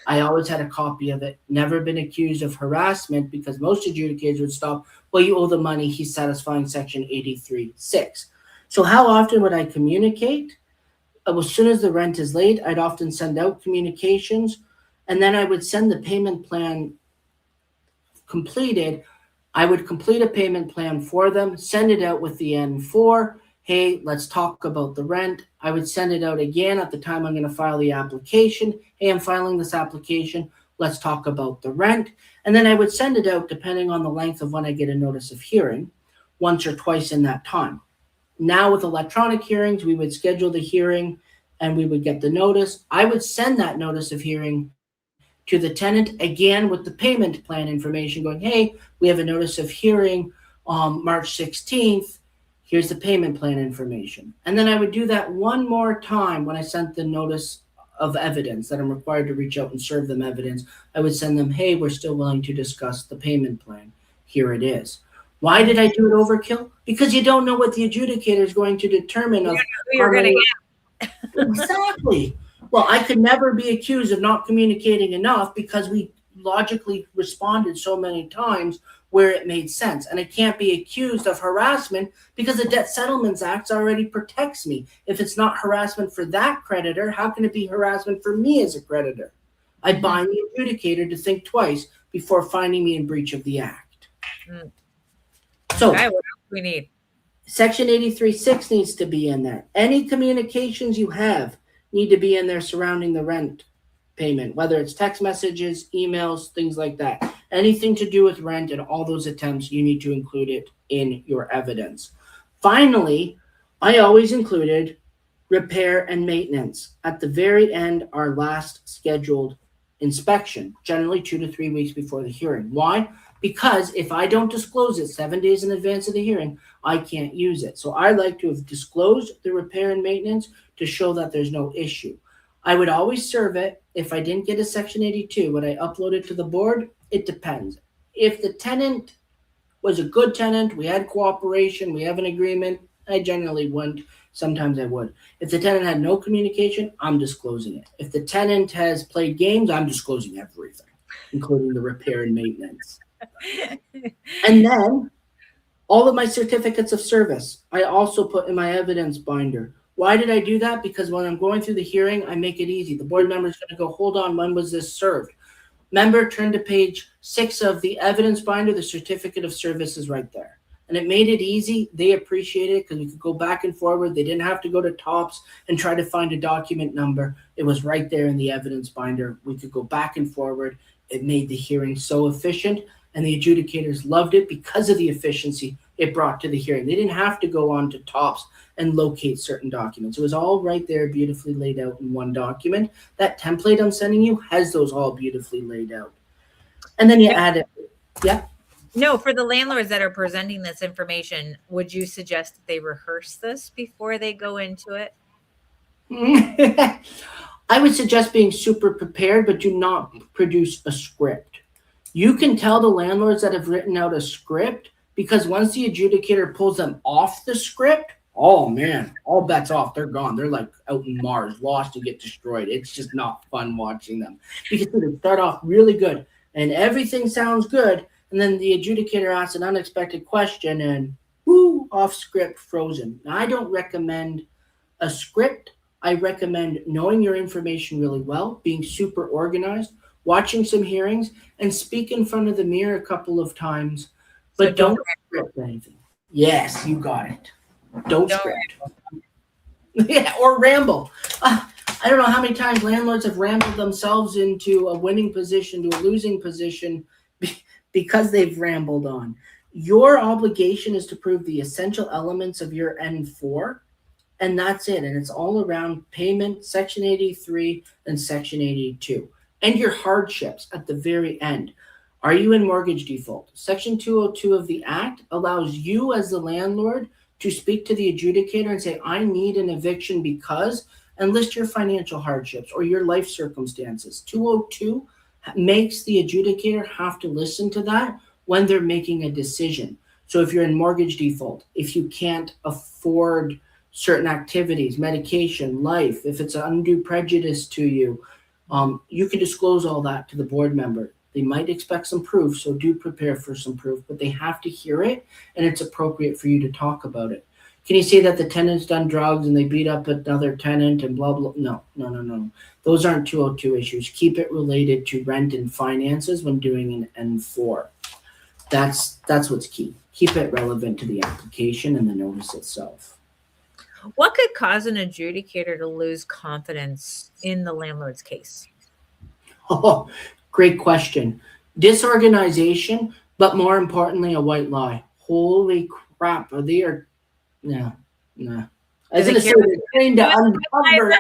[SPEAKER 2] I always had a copy of it. Never been accused of harassment, because most adjudicators would stop, well, you owe the money, he's satisfying section 83.6. So how often would I communicate? As soon as the rent is late, I'd often send out communications, and then I would send the payment plan completed. I would complete a payment plan for them, send it out with the N4. Hey, let's talk about the rent. I would send it out again at the time I'm going to file the application. Hey, I'm filing this application. Let's talk about the rent. And then I would send it out depending on the length of when I get a notice of hearing, once or twice in that time. Now with electronic hearings, we would schedule the hearing and we would get the notice. I would send that notice of hearing to the tenant again with the payment plan information going, hey, we have a notice of hearing on March 16th. Here's the payment plan information. And then I would do that one more time when I sent the notice of evidence that I'm required to reach out and serve them evidence. I would send them, hey, we're still willing to discuss the payment plan. Here it is. Why did I do it overkill? Because you don't know what the adjudicator is going to determine. Of
[SPEAKER 1] who you're going to get.
[SPEAKER 2] Exactly. Well, I could never be accused of not communicating enough because we logically responded so many times where it made sense. And I can't be accused of harassment because the Debt Settlements Act already protects me. If it's not harassment for that creditor, how can it be harassment for me as a creditor? I bind the adjudicator to think twice before finding me in breach of the act. So,
[SPEAKER 1] okay, what else do we need?
[SPEAKER 2] Section 83.6 needs to be in there. Any communications you have need to be in there surrounding the rent payment, whether it's text messages, emails, things like that. Anything to do with rent and all those attempts, you need to include it in your evidence. Finally, I always included repair and maintenance. At the very end, our last scheduled inspection, generally 2 to 3 weeks before the hearing. Why? Because if I don't disclose it 7 days in advance of the hearing, I can't use it. So I like to have disclosed the repair and maintenance to show that there's no issue. I would always serve it. If I didn't get a Section 82, would I upload it to the board? It depends. If the tenant was a good tenant, we had cooperation, we have an agreement, I generally wouldn't. Sometimes I would. If the tenant had no communication, I'm disclosing it. If the tenant has played games, I'm disclosing everything, including the repair and maintenance. And then all of my certificates of service, I also put in my evidence binder. Why did I do that? Because when I'm going through the hearing, I make it easy. The board member is going to go, hold on, when was this served? Member, turn to page 6 of the evidence binder. The certificate of service is right there. And it made it easy. They appreciated it because we could go back and forward. They didn't have to go to TOPS and try to find a document number. It was right there in the evidence binder. We could go back and forward. It made the hearing so efficient. And the adjudicators loved it because of the efficiency it brought to the hearing. They didn't have to go on to TOPS and locate certain documents. It was all right there, beautifully laid out in one document. That template I'm sending you has those all beautifully laid out. And then you add it. Yeah.
[SPEAKER 1] No, for the landlords that are presenting this information, would you suggest that they rehearse this before they go into it?
[SPEAKER 2] I would suggest being super prepared, but do not produce a script. You can tell the landlords that have written out a script because once the adjudicator pulls them off the script, oh man, all bets off. They're gone. They're like out in Mars, lost and get destroyed. It's just not fun watching them because they start off really good and everything sounds good. And then the adjudicator asks an unexpected question and off script frozen. Now, I don't recommend a script. I recommend knowing your information really well, being super organized, watching some hearings, and speak in front of the mirror a couple of times, but
[SPEAKER 1] So
[SPEAKER 2] don't script anything. Yes, you got it. Don't script. Yeah, or ramble. I don't know how many times landlords have rambled themselves into a winning position to a losing position because they've rambled on. Your obligation is to prove the essential elements of your N4, and that's it. And it's all around payment, Section 83 and Section 82, and your hardships at the very end. Are you in mortgage default? Section 202 of the Act allows you as the landlord to speak to the adjudicator and say, I need an eviction because, and list your financial hardships or your life circumstances. 202 makes the adjudicator have to listen to that when they're making a decision. So if you're in mortgage default, if you can't afford certain activities, medication, life, if it's an undue prejudice to you, you can disclose all that to the board member. They might expect some proof, so do prepare for some proof, but they have to hear it, and it's appropriate for you to talk about it. Can you say that the tenant's done drugs and they beat up another tenant and blah, blah? No. Those aren't 202 issues. Keep it related to rent and finances when doing an N4. That's what's key. Keep it relevant to the application and the notice itself.
[SPEAKER 1] What could cause an adjudicator to lose confidence in the landlord's case?
[SPEAKER 2] Oh, great question. Disorganization, but more importantly, a white lie. Holy crap. They are, no. I was going to say they're trained to uncover.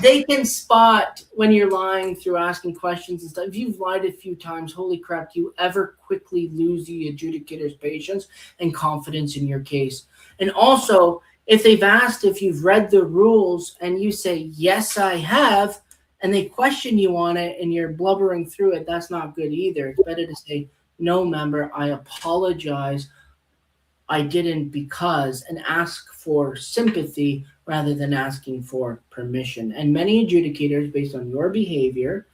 [SPEAKER 2] They can spot when you're lying through asking questions and stuff. If you've lied a few times, holy crap, do you ever quickly lose the adjudicator's patience and confidence in your case? And also, if they've asked if you've read the rules and you say, yes, I have, and they question you on it and you're blubbering through it, that's not good either. It's better to say, no, member, I apologize. I didn't because, and ask for sympathy rather than asking for permission. And many adjudicators, based on your behavior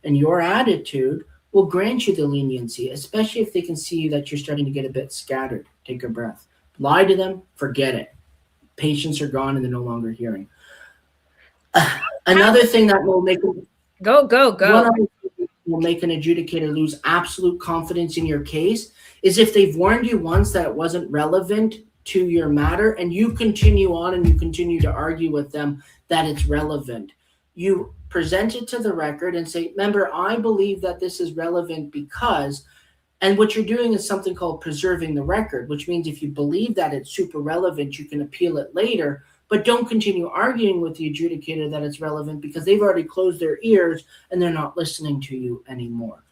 [SPEAKER 2] and your attitude, will grant you the leniency, especially if they can see that you're starting to get a bit scattered. Take a breath. Lie to them, forget it. Patients are gone and they're no longer hearing. Another thing that will make will make an adjudicator lose absolute confidence in your case is if they've warned you once that it wasn't relevant to your matter and you continue on and you continue to argue with them that it's relevant. You present it to the record and say, member, I believe that this is relevant because, and what you're doing is something called preserving the record, which means if you believe that it's super relevant, you can appeal it later, but don't continue arguing with the adjudicator that it's relevant because they've already closed their ears and they're not listening to you anymore.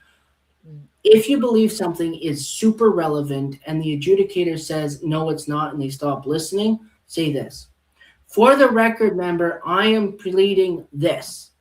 [SPEAKER 2] If you believe something is super relevant and the adjudicator says, no, it's not, and they stop listening, say this. For the record, member, I am pleading this.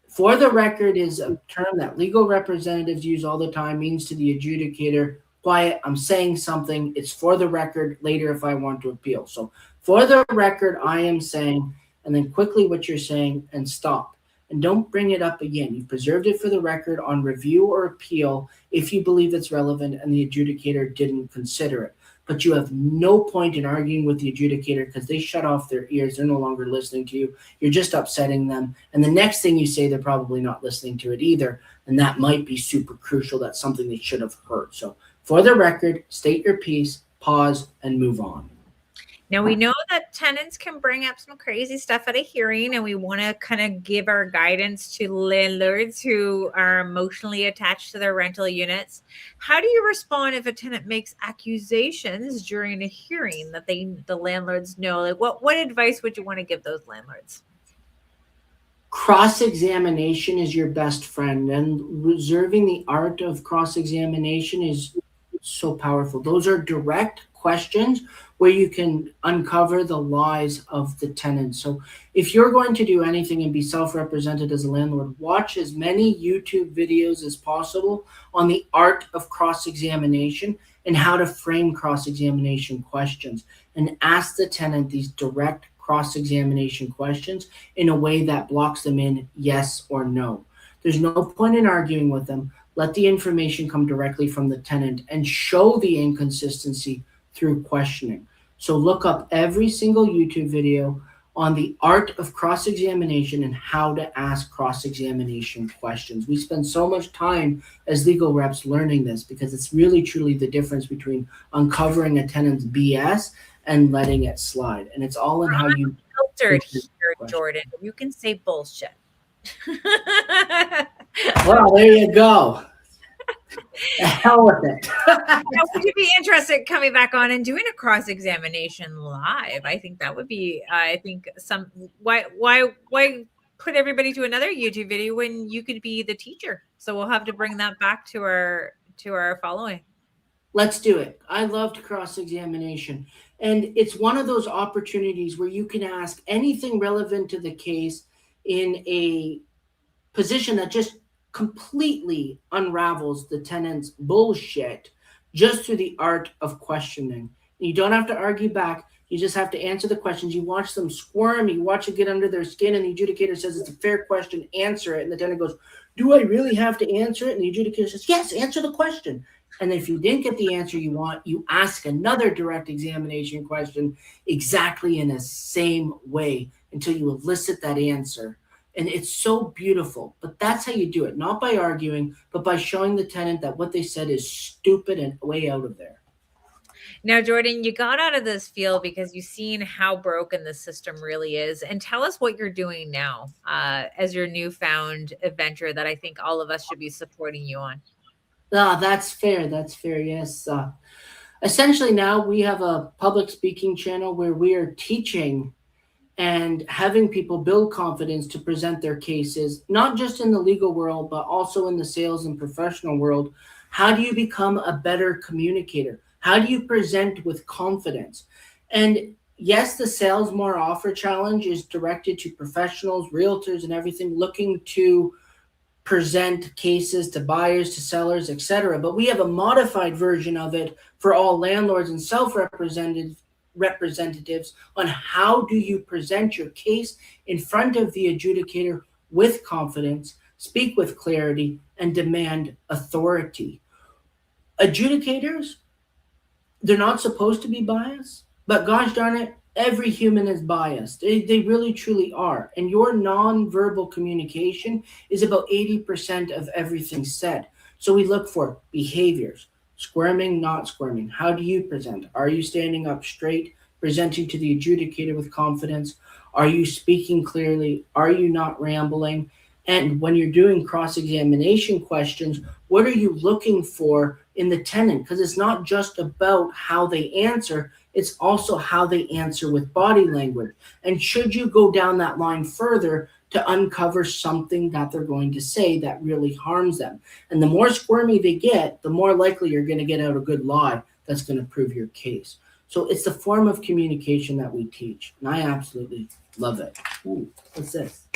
[SPEAKER 2] For the record is a term that legal representatives use all the time, means to the adjudicator, quiet, I'm saying something, it's for the record later if I want to appeal. So for the record, I am saying, and then quickly what you're saying and stop. And don't bring it up again. You've preserved it for the record on review or appeal if you believe it's relevant and the adjudicator didn't consider it. But you have no point in arguing with the adjudicator because they shut off their ears. They're no longer listening to you. You're just upsetting them. And the next thing you say, they're probably not listening to it either. And that might be super crucial. That's something they should have heard. So for the record, state your piece, pause, and move on.
[SPEAKER 1] Now, we know that tenants can bring up some crazy stuff at a hearing, and we want to kind of give our guidance to landlords who are emotionally attached to their rental units. How do you respond if a tenant makes accusations during a hearing that the landlords know? Like, what advice would you want to give those landlords?
[SPEAKER 2] Cross-examination is your best friend, and reserving the art of cross-examination is so powerful. Those are direct questions where you can uncover the lies of the tenant. So if you're going to do anything and be self-represented as a landlord, watch as many YouTube videos as possible on the art of cross-examination and how to frame cross-examination questions, and ask the tenant these direct cross-examination questions in a way that blocks them in yes or no. There's no point in arguing with them. Let the information come directly from the tenant and show the inconsistency through questioning. So look up every single YouTube video on the art of cross-examination and how to ask cross-examination questions. We spend so much time as legal reps learning this because it's really truly the difference between uncovering a tenant's BS and letting it slide. And it's all in how you
[SPEAKER 1] Unfiltered here, Jordan. You can say bullshit.
[SPEAKER 2] Well, there you go. The hell with it.
[SPEAKER 1] Would you be interested in coming back on and doing a cross-examination live? I think that would be, why put everybody to another YouTube video when you could be the teacher? So we'll have to bring that back to our following.
[SPEAKER 2] Let's do it. I loved cross-examination. And it's one of those opportunities where you can ask anything relevant to the case in a position that just completely unravels the tenant's bullshit just through the art of questioning. You don't have to argue back. You just have to answer the questions. You watch them squirm. You watch it get under their skin, and the adjudicator says it's a fair question. Answer it. And the tenant goes, "Do I really have to answer it?" And the adjudicator says, "Yes, answer the question." And if you didn't get the answer you want, you ask another direct examination question exactly in the same way until you elicit that answer. And it's so beautiful. But that's how you do it, not by arguing, but by showing the tenant that what they said is stupid and way out of there.
[SPEAKER 1] Now, Jordan, you got out of this field because you've seen how broken the system really is. And tell us what you're doing now as your newfound adventure that I think all of us should be supporting you on.
[SPEAKER 2] That's fair. That's fair. Yes. Essentially, now we have a public speaking channel where we are teaching and having people build confidence to present their cases, not just in the legal world, but also in the sales and professional world. How do you become a better communicator? How do you present with confidence? And yes, the Sales More Offer Challenge is directed to professionals, realtors, and everything looking to present cases to buyers, to sellers, etc. But we have a modified version of it for all landlords and representatives on how do you present your case in front of the adjudicator with confidence, speak with clarity, and demand authority. Adjudicators, they're not supposed to be biased, but gosh darn it, every human is biased. They really truly are. And your nonverbal communication is about 80% of everything said. So we look for behaviors, squirming, not squirming. How do you present? Are you standing up straight, presenting to the adjudicator with confidence? Are you speaking clearly? Are you not rambling? And when you're doing cross-examination questions, what are you looking for in the tenant? Because it's not just about how they answer, it's also how they answer with body language. And should you go down that line further to uncover something that they're going to say that really harms them? And the more squirmy they get, the more likely you're going to get out a good lie that's going to prove your case. So it's the form of communication that we teach. And I absolutely love it. Ooh, what's this?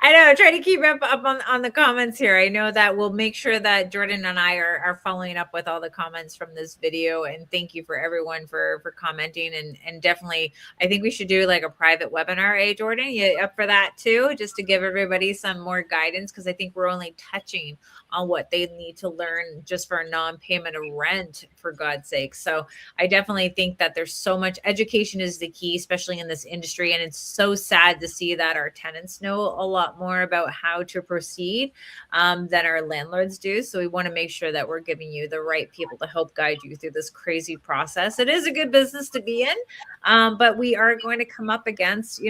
[SPEAKER 1] I know. Try to keep up on the comments here. I know that we'll make sure that Jordan and I are following up with all the comments from this video. And thank you for everyone for commenting. And definitely, I think we should do like a private webinar. Hey, Jordan, you up for that too? Just to give everybody some more guidance, because I think we're only touching on what they need to learn just for non-payment of rent, for God's sake. So I definitely think that there's so much education is the key, especially in this industry. And it's so sad to see that our tenants know a lot more about how to proceed than our landlords do. So we want to make sure that we're giving you the right people to help guide you through this crazy process. It is a good business to be in, but we are going to come up against,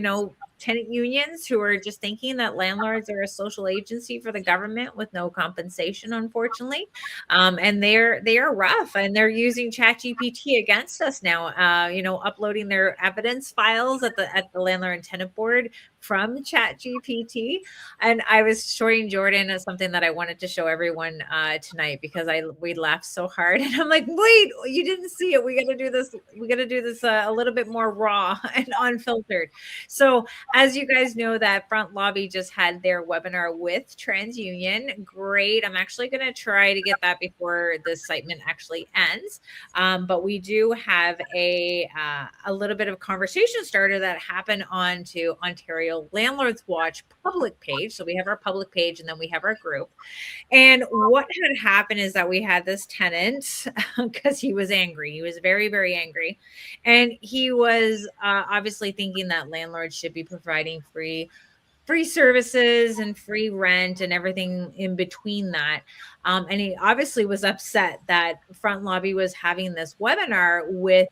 [SPEAKER 1] tenant unions who are just thinking that landlords are a social agency for the government with no compensation, unfortunately. And they are rough, and they're using ChatGPT against us now, uploading their evidence files at the Landlord and Tenant Board from ChatGPT. And I was showing Jordan something that I wanted to show everyone tonight, because we laughed so hard. And I'm like, wait, you didn't see it. We got to do this. We got to do this a little bit more raw and unfiltered. So as you guys know, that Front Lobby just had their webinar with TransUnion. Great. I'm actually going to try to get that before this segment actually ends. But we do have a little bit of conversation starter that happened on to Ontario Ontario Landlords Watch public page. So we have our public page and then we have our group. And what had happened is that we had this tenant because he was angry. He was very, very angry. And he was obviously thinking that landlords should be providing free services and free rent and everything in between that. And he obviously was upset that Front Lobby was having this webinar with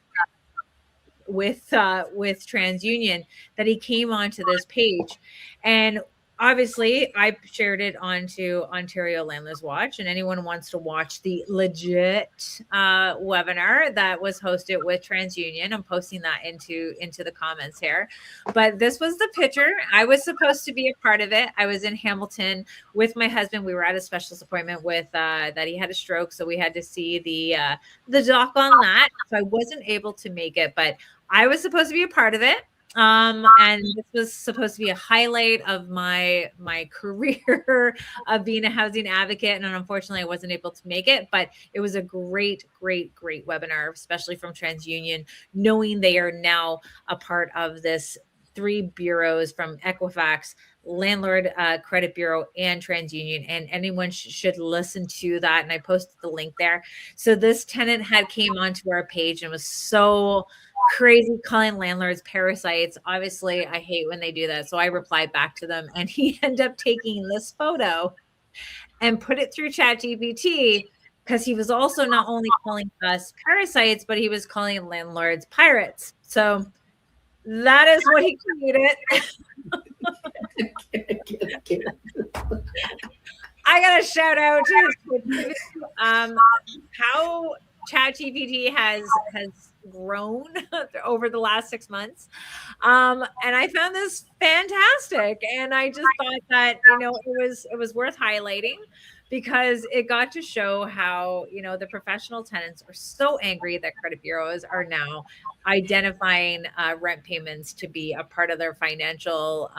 [SPEAKER 1] TransUnion, that he came onto this page. And obviously I shared it onto Ontario Landlords Watch, and anyone wants to watch the legit webinar that was hosted with TransUnion, I'm posting that into the comments here. But this was the picture. I was supposed to be a part of it. I was in Hamilton with my husband. We were at a specialist appointment with that he had a stroke, so we had to see the doc on that. So I wasn't able to make it, but I was supposed to be a part of it. And this was supposed to be a highlight of my career of being a housing advocate. And unfortunately, I wasn't able to make it, but it was a great webinar, especially from TransUnion, knowing they are now a part of this 3 bureaus from Equifax, Landlord Credit Bureau, and TransUnion, and anyone should listen to that. And I posted the link there. So this tenant had came onto our page and was so crazy, calling landlords parasites. Obviously, I hate when they do that. So I replied back to them, and he ended up taking this photo and put it through ChatGPT, because he was also not only calling us parasites, but he was calling landlords pirates. So that is what he created. I got to shout out to how ChatGPT has grown over the last 6 months. And I found this fantastic. And I just thought that, it was worth highlighting, because it got to show how, the professional tenants are so angry that credit bureaus are now identifying rent payments to be a part of their financial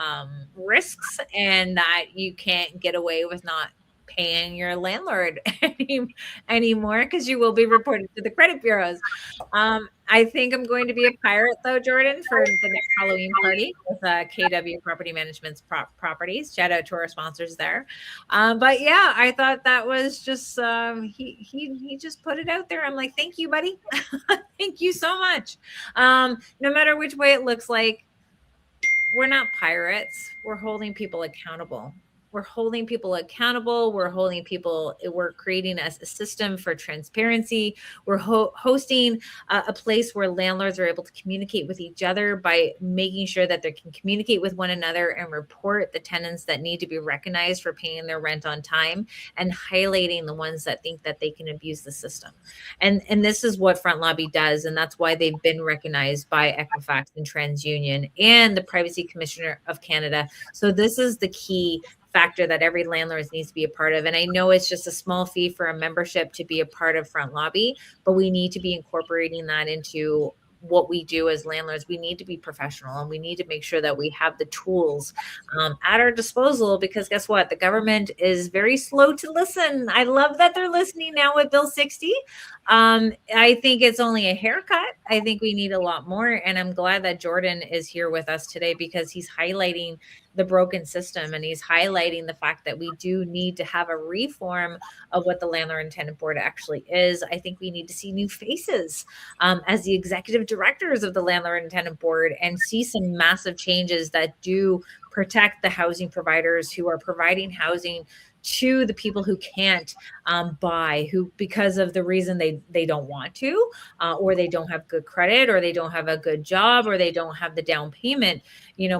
[SPEAKER 1] risks, and that you can't get away with not paying your landlord anymore, because you will be reported to the credit bureaus. I think I'm going to be a pirate, though, Jordan, for the next Halloween party with KW Property Management's properties. Shout out to our sponsors there. But yeah, I thought that was just he just put it out there. I'm like, thank you, buddy. Thank you so much. No matter which way it looks like, we're not pirates. We're holding people accountable. We're creating a system for transparency. We're hosting a place where landlords are able to communicate with each other by making sure that they can communicate with one another and report the tenants that need to be recognized for paying their rent on time, and highlighting the ones that think that they can abuse the system. And this is what Front Lobby does. And that's why they've been recognized by Equifax and TransUnion and the Privacy Commissioner of Canada. So this is the key factor that every landlord needs to be a part of. And I know it's just a small fee for a membership to be a part of Front Lobby, but we need to be incorporating that into what we do as landlords. We need to be professional, and we need to make sure that we have the tools at our disposal, because guess what? The government is very slow to listen. I love that they're listening now with Bill 60. I think it's only a haircut. I think we need a lot more. And I'm glad that Jordan is here with us today, because he's highlighting the broken system, and he's highlighting the fact that we do need to have a reform of what the Landlord and Tenant Board actually is. I think we need to see new faces as the executive directors of the Landlord and Tenant Board, and see some massive changes that do protect the housing providers who are providing housing to the people who can't buy, who, because of the reason they don't want to, or they don't have good credit, or they don't have a good job, or they don't have the down payment.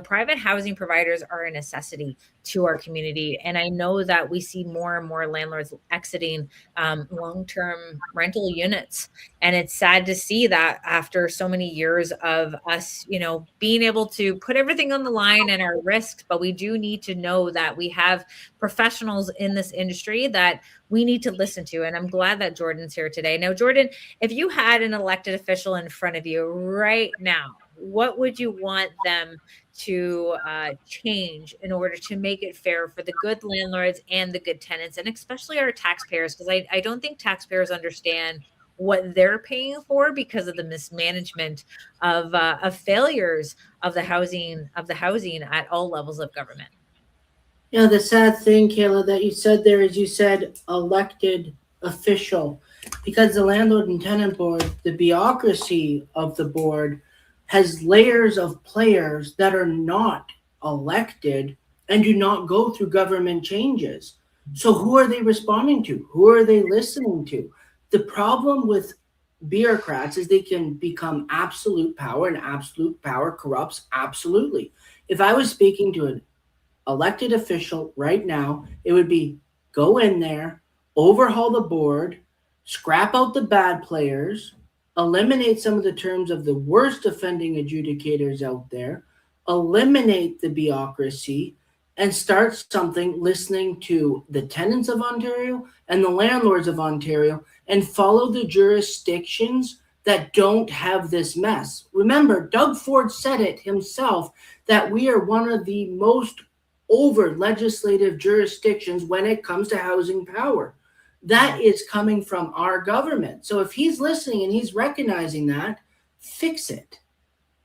[SPEAKER 1] Private housing providers are a necessity to our community. And I know that we see more and more landlords exiting long-term rental units. And it's sad to see that after so many years of us, being able to put everything on the line and our risks, but we do need to know that we have professionals in this industry that we need to listen to. And I'm glad that Jordan's here today. Now, Jordan, if you had an elected official in front of you right now, what would you want them to change in order to make it fair for the good landlords and the good tenants, and especially our taxpayers? Because I don't think taxpayers understand what they're paying for because of the mismanagement of failures of the housing at all levels of government.
[SPEAKER 2] Yeah, the sad thing, Kayla, that you said there is you said elected official, because the Landlord and Tenant Board, the bureaucracy of the board, has layers of players that are not elected and do not go through government changes. So who are they responding to? Who are they listening to? The problem with bureaucrats is they can become absolute power, and absolute power corrupts absolutely. If I was speaking to an elected official right now, it would be go in there, overhaul the board, scrap out the bad players, eliminate some of the terms of the worst offending adjudicators out there, eliminate the bureaucracy, and start something listening to the tenants of Ontario and the landlords of Ontario, and follow the jurisdictions that don't have this mess. Remember, Doug Ford said it himself that we are one of the most over legislative jurisdictions when it comes to housing power. That is coming from our government. So if he's listening and he's recognizing that, fix it.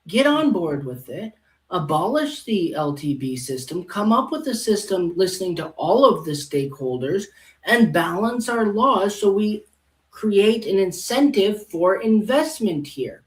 [SPEAKER 2] Get on board with it. Abolish the LTB system. Come up with a system listening to all of the stakeholders and balance our laws so we create an incentive for investment here.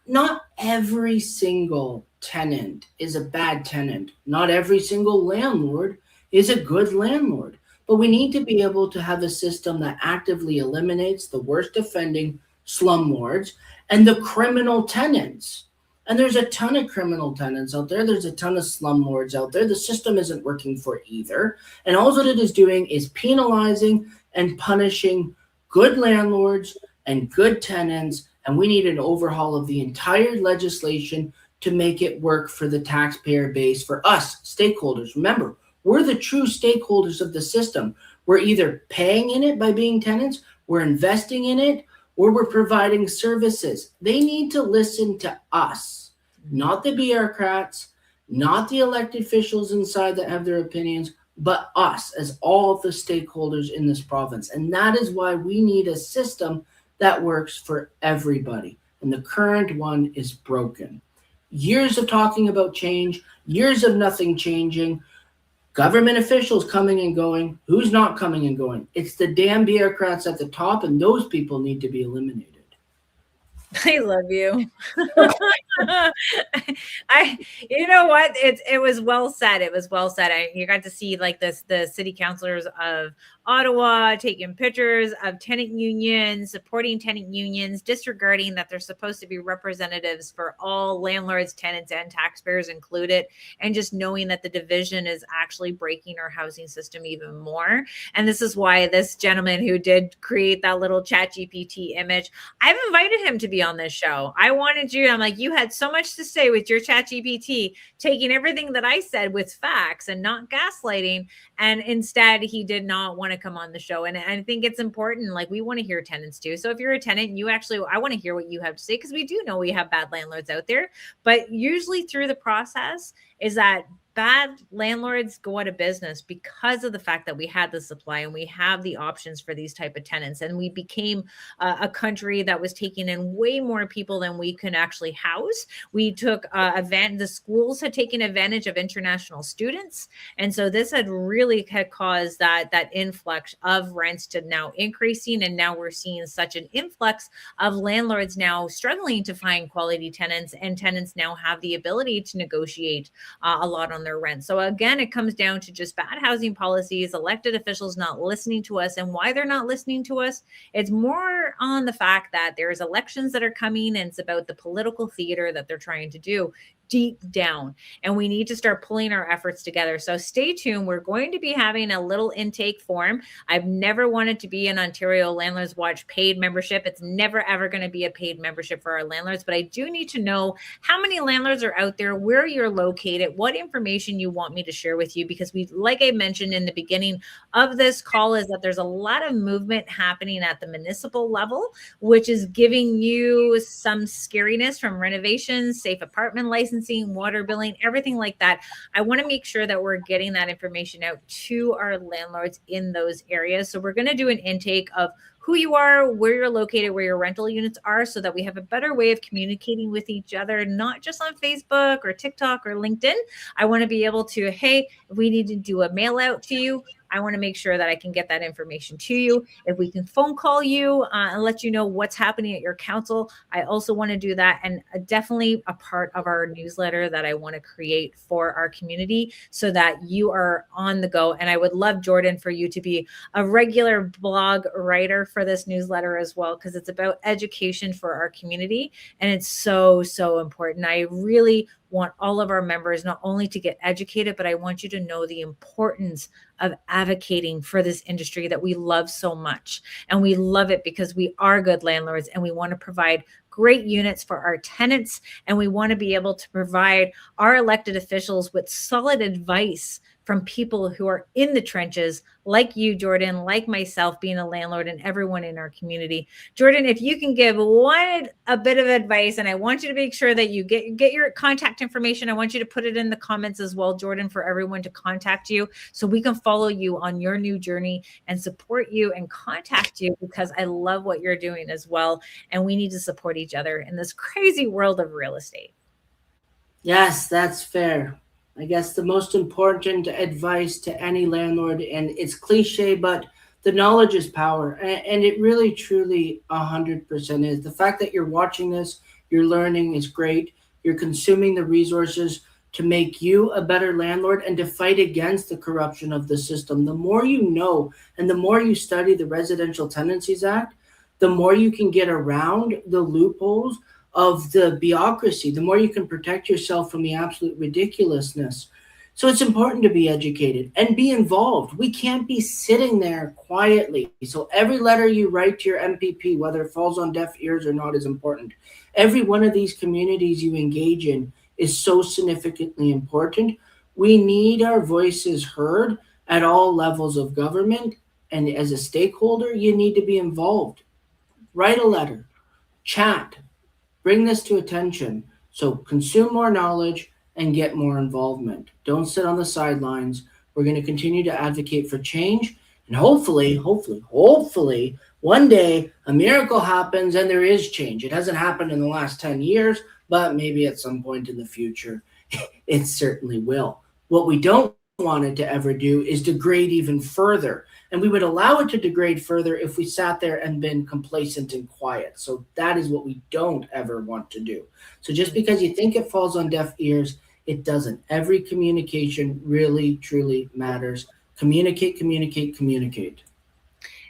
[SPEAKER 2] Not every single tenant is a bad tenant. Not every single landlord is a good landlord. But we need to be able to have a system that actively eliminates the worst offending slumlords and the criminal tenants. And there's a ton of criminal tenants out there. There's a ton of slumlords out there. The system isn't working for either. And all that it is doing is penalizing and punishing good landlords and good tenants. And we need an overhaul of the entire legislation to make it work for the taxpayer base, for us stakeholders. Remember, we're the true stakeholders of the system. We're either paying in it by being tenants, we're investing in it, or we're providing services. They need to listen to us, not the bureaucrats, not the elected officials inside that have their opinions, but us as all the stakeholders in this province. And that is why we need a system that works for everybody. And the current one is broken. Years of talking about change, years of nothing changing, government officials coming and going. Who's not coming and going? It's the damn bureaucrats at the top, and those people need to be eliminated.
[SPEAKER 1] I love you. You know what? It was well said. It was well said. You got to see like the city councilors of Ottawa taking pictures of tenant unions, supporting tenant unions, disregarding that they're supposed to be representatives for all landlords, tenants, and taxpayers included, and just knowing that the division is actually breaking our housing system even more. And this is why this gentleman who did create that little ChatGPT image, I've invited him to be on this show. I wanted you, I'm like, you had so much to say with your ChatGPT, taking everything that I said with facts and not gaslighting. And instead, he did not want to come on the show. And I think it's important. Like, we want to hear tenants too. So if you're a tenant, I want to hear what you have to say, because we do know we have bad landlords out there. But usually through the process is that bad landlords go out of business because of the fact that we had the supply and we have the options for these type of tenants. And we became a country that was taking in way more people than we can actually house. We took the schools had taken advantage of international students. And so this had really caused that influx of rents to now increasing. And now we're seeing such an influx of landlords now struggling to find quality tenants, and tenants now have the ability to negotiate a lot on their rent. So again, it comes down to just bad housing policies, elected officials not listening to us. And why they're not listening to us, it's more on the fact that there's elections that are coming, and it's about the political theater that they're trying to do deep down. And we need to start pulling our efforts together. So stay tuned. We're going to be having a little intake form. I've never wanted to be an Ontario Landlords Watch paid membership. It's never, ever going to be a paid membership for our landlords, but I do need to know how many landlords are out there, where you're located, what information you want me to share with you, because like I mentioned in the beginning of this call, is that there's a lot of movement happening at the municipal level, which is giving you some scariness from renovations, safe apartment licensing, water billing, everything like that. I want to make sure that we're getting that information out to our landlords in those areas. So we're going to do an intake of who you are, where you're located, where your rental units are, so that we have a better way of communicating with each other, not just on Facebook or TikTok or LinkedIn. I want to be able to, hey, if we need to do a mail out to you, I want to make sure that I can get that information to you. If we can phone call you and let you know what's happening at your council, I also want to do that. And definitely a part of our newsletter that I want to create for our community so that you are on the go. And I would love, Jordan, for you to be a regular blog writer for this newsletter as well, because it's about education for our community. And it's so, so important. I really want all of our members not only to get educated, but I want you to know the importance of advocating for this industry that we love so much. And we love it because we are good landlords and we want to provide great units for our tenants. And we want to be able to provide our elected officials with solid advice from people who are in the trenches, like you, Jordan, like myself, being a landlord, and everyone in our community. Jordan, if you can give a bit of advice, and I want you to make sure that you get your contact information. I want you to put it in the comments as well, Jordan, for everyone to contact you so we can follow you on your new journey and support you and contact you, because I love what you're doing as well. And we need to support each other in this crazy world of real estate.
[SPEAKER 2] Yes, that's fair. I guess the most important advice to any landlord, and it's cliche, but the knowledge is power. And it really, truly 100% is. The fact that you're watching this, you're learning is great. You're consuming the resources to make you a better landlord and to fight against the corruption of the system. The more you know, and the more you study the Residential Tenancies Act, the more you can get around the loopholes of the bureaucracy, the more you can protect yourself from the absolute ridiculousness. So it's important to be educated and be involved. We can't be sitting there quietly. So every letter you write to your MPP, whether it falls on deaf ears or not, is important. Every one of these communities you engage in is so significantly important. We need our voices heard at all levels of government. And as a stakeholder, you need to be involved. Write a letter, chat, bring this to attention. So consume more knowledge and get more involvement. Don't sit on the sidelines. We're going to continue to advocate for change. And hopefully, one day a miracle happens and there is change. It hasn't happened in the last 10 years, but maybe at some point in the future, it certainly will. What we don't want it to ever do is degrade even further. And we would allow it to degrade further if we sat there and been complacent and quiet. So that is what we don't ever want to do. So just because you think it falls on deaf ears, it doesn't. Every communication really, truly matters. Communicate.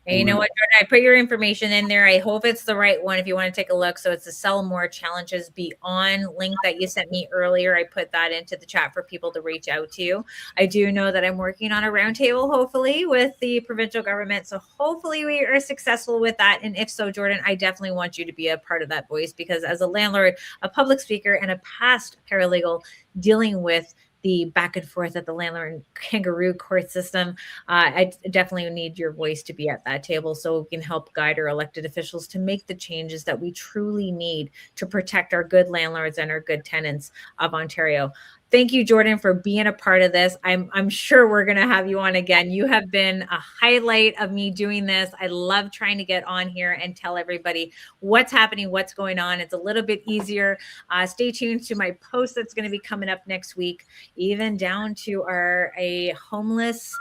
[SPEAKER 1] And you know what, Jordan, I put your information in there. I hope it's the right one if you want to take a look. So it's the Sell More Challenges Beyond link that you sent me earlier. I put that into the chat for people to reach out to you. I do know that I'm working on a roundtable, hopefully, with the provincial government. So hopefully we are successful with that. And if so, Jordan, I definitely want you to be a part of that voice, because as a landlord, a public speaker, and a past paralegal dealing with the back and forth at the landlord and kangaroo court system, I definitely need your voice to be at that table so we can help guide our elected officials to make the changes that we truly need to protect our good landlords and our good tenants of Ontario. Thank you, Jordan, for being a part of this. I'm sure we're going to have you on again. You have been a highlight of me doing this. I love trying to get on here and tell everybody what's happening, what's going on. It's a little bit easier. Stay tuned to my post that's going to be coming up next week, even down to a homeless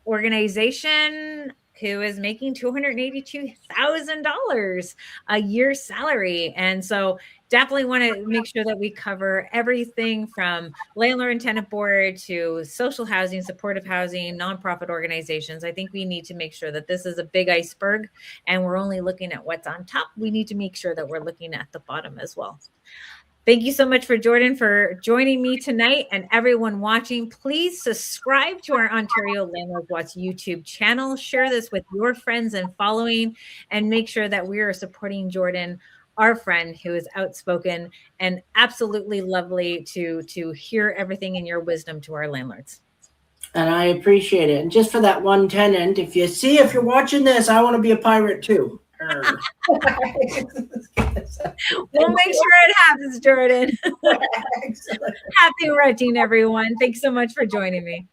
[SPEAKER 1] organization who is making $282,000 a year salary. And so definitely want to make sure that we cover everything from Landlord and Tenant Board to social housing, supportive housing, nonprofit organizations. I think we need to make sure that this is a big iceberg and we're only looking at what's on top. We need to make sure that we're looking at the bottom as well. Thank you so much for Jordan for joining me tonight, and everyone watching. Please subscribe to our Ontario Landlord Watch YouTube channel. Share this with your friends and following, and make sure that we are supporting Jordan, our friend who is outspoken and absolutely lovely to hear everything in your wisdom to our landlords.
[SPEAKER 2] And I appreciate it. And just for that one tenant, if you're watching this, I want to be a pirate too.
[SPEAKER 1] We'll make sure it happens, Jordan. Happy renting, everyone. Thanks so much for joining me.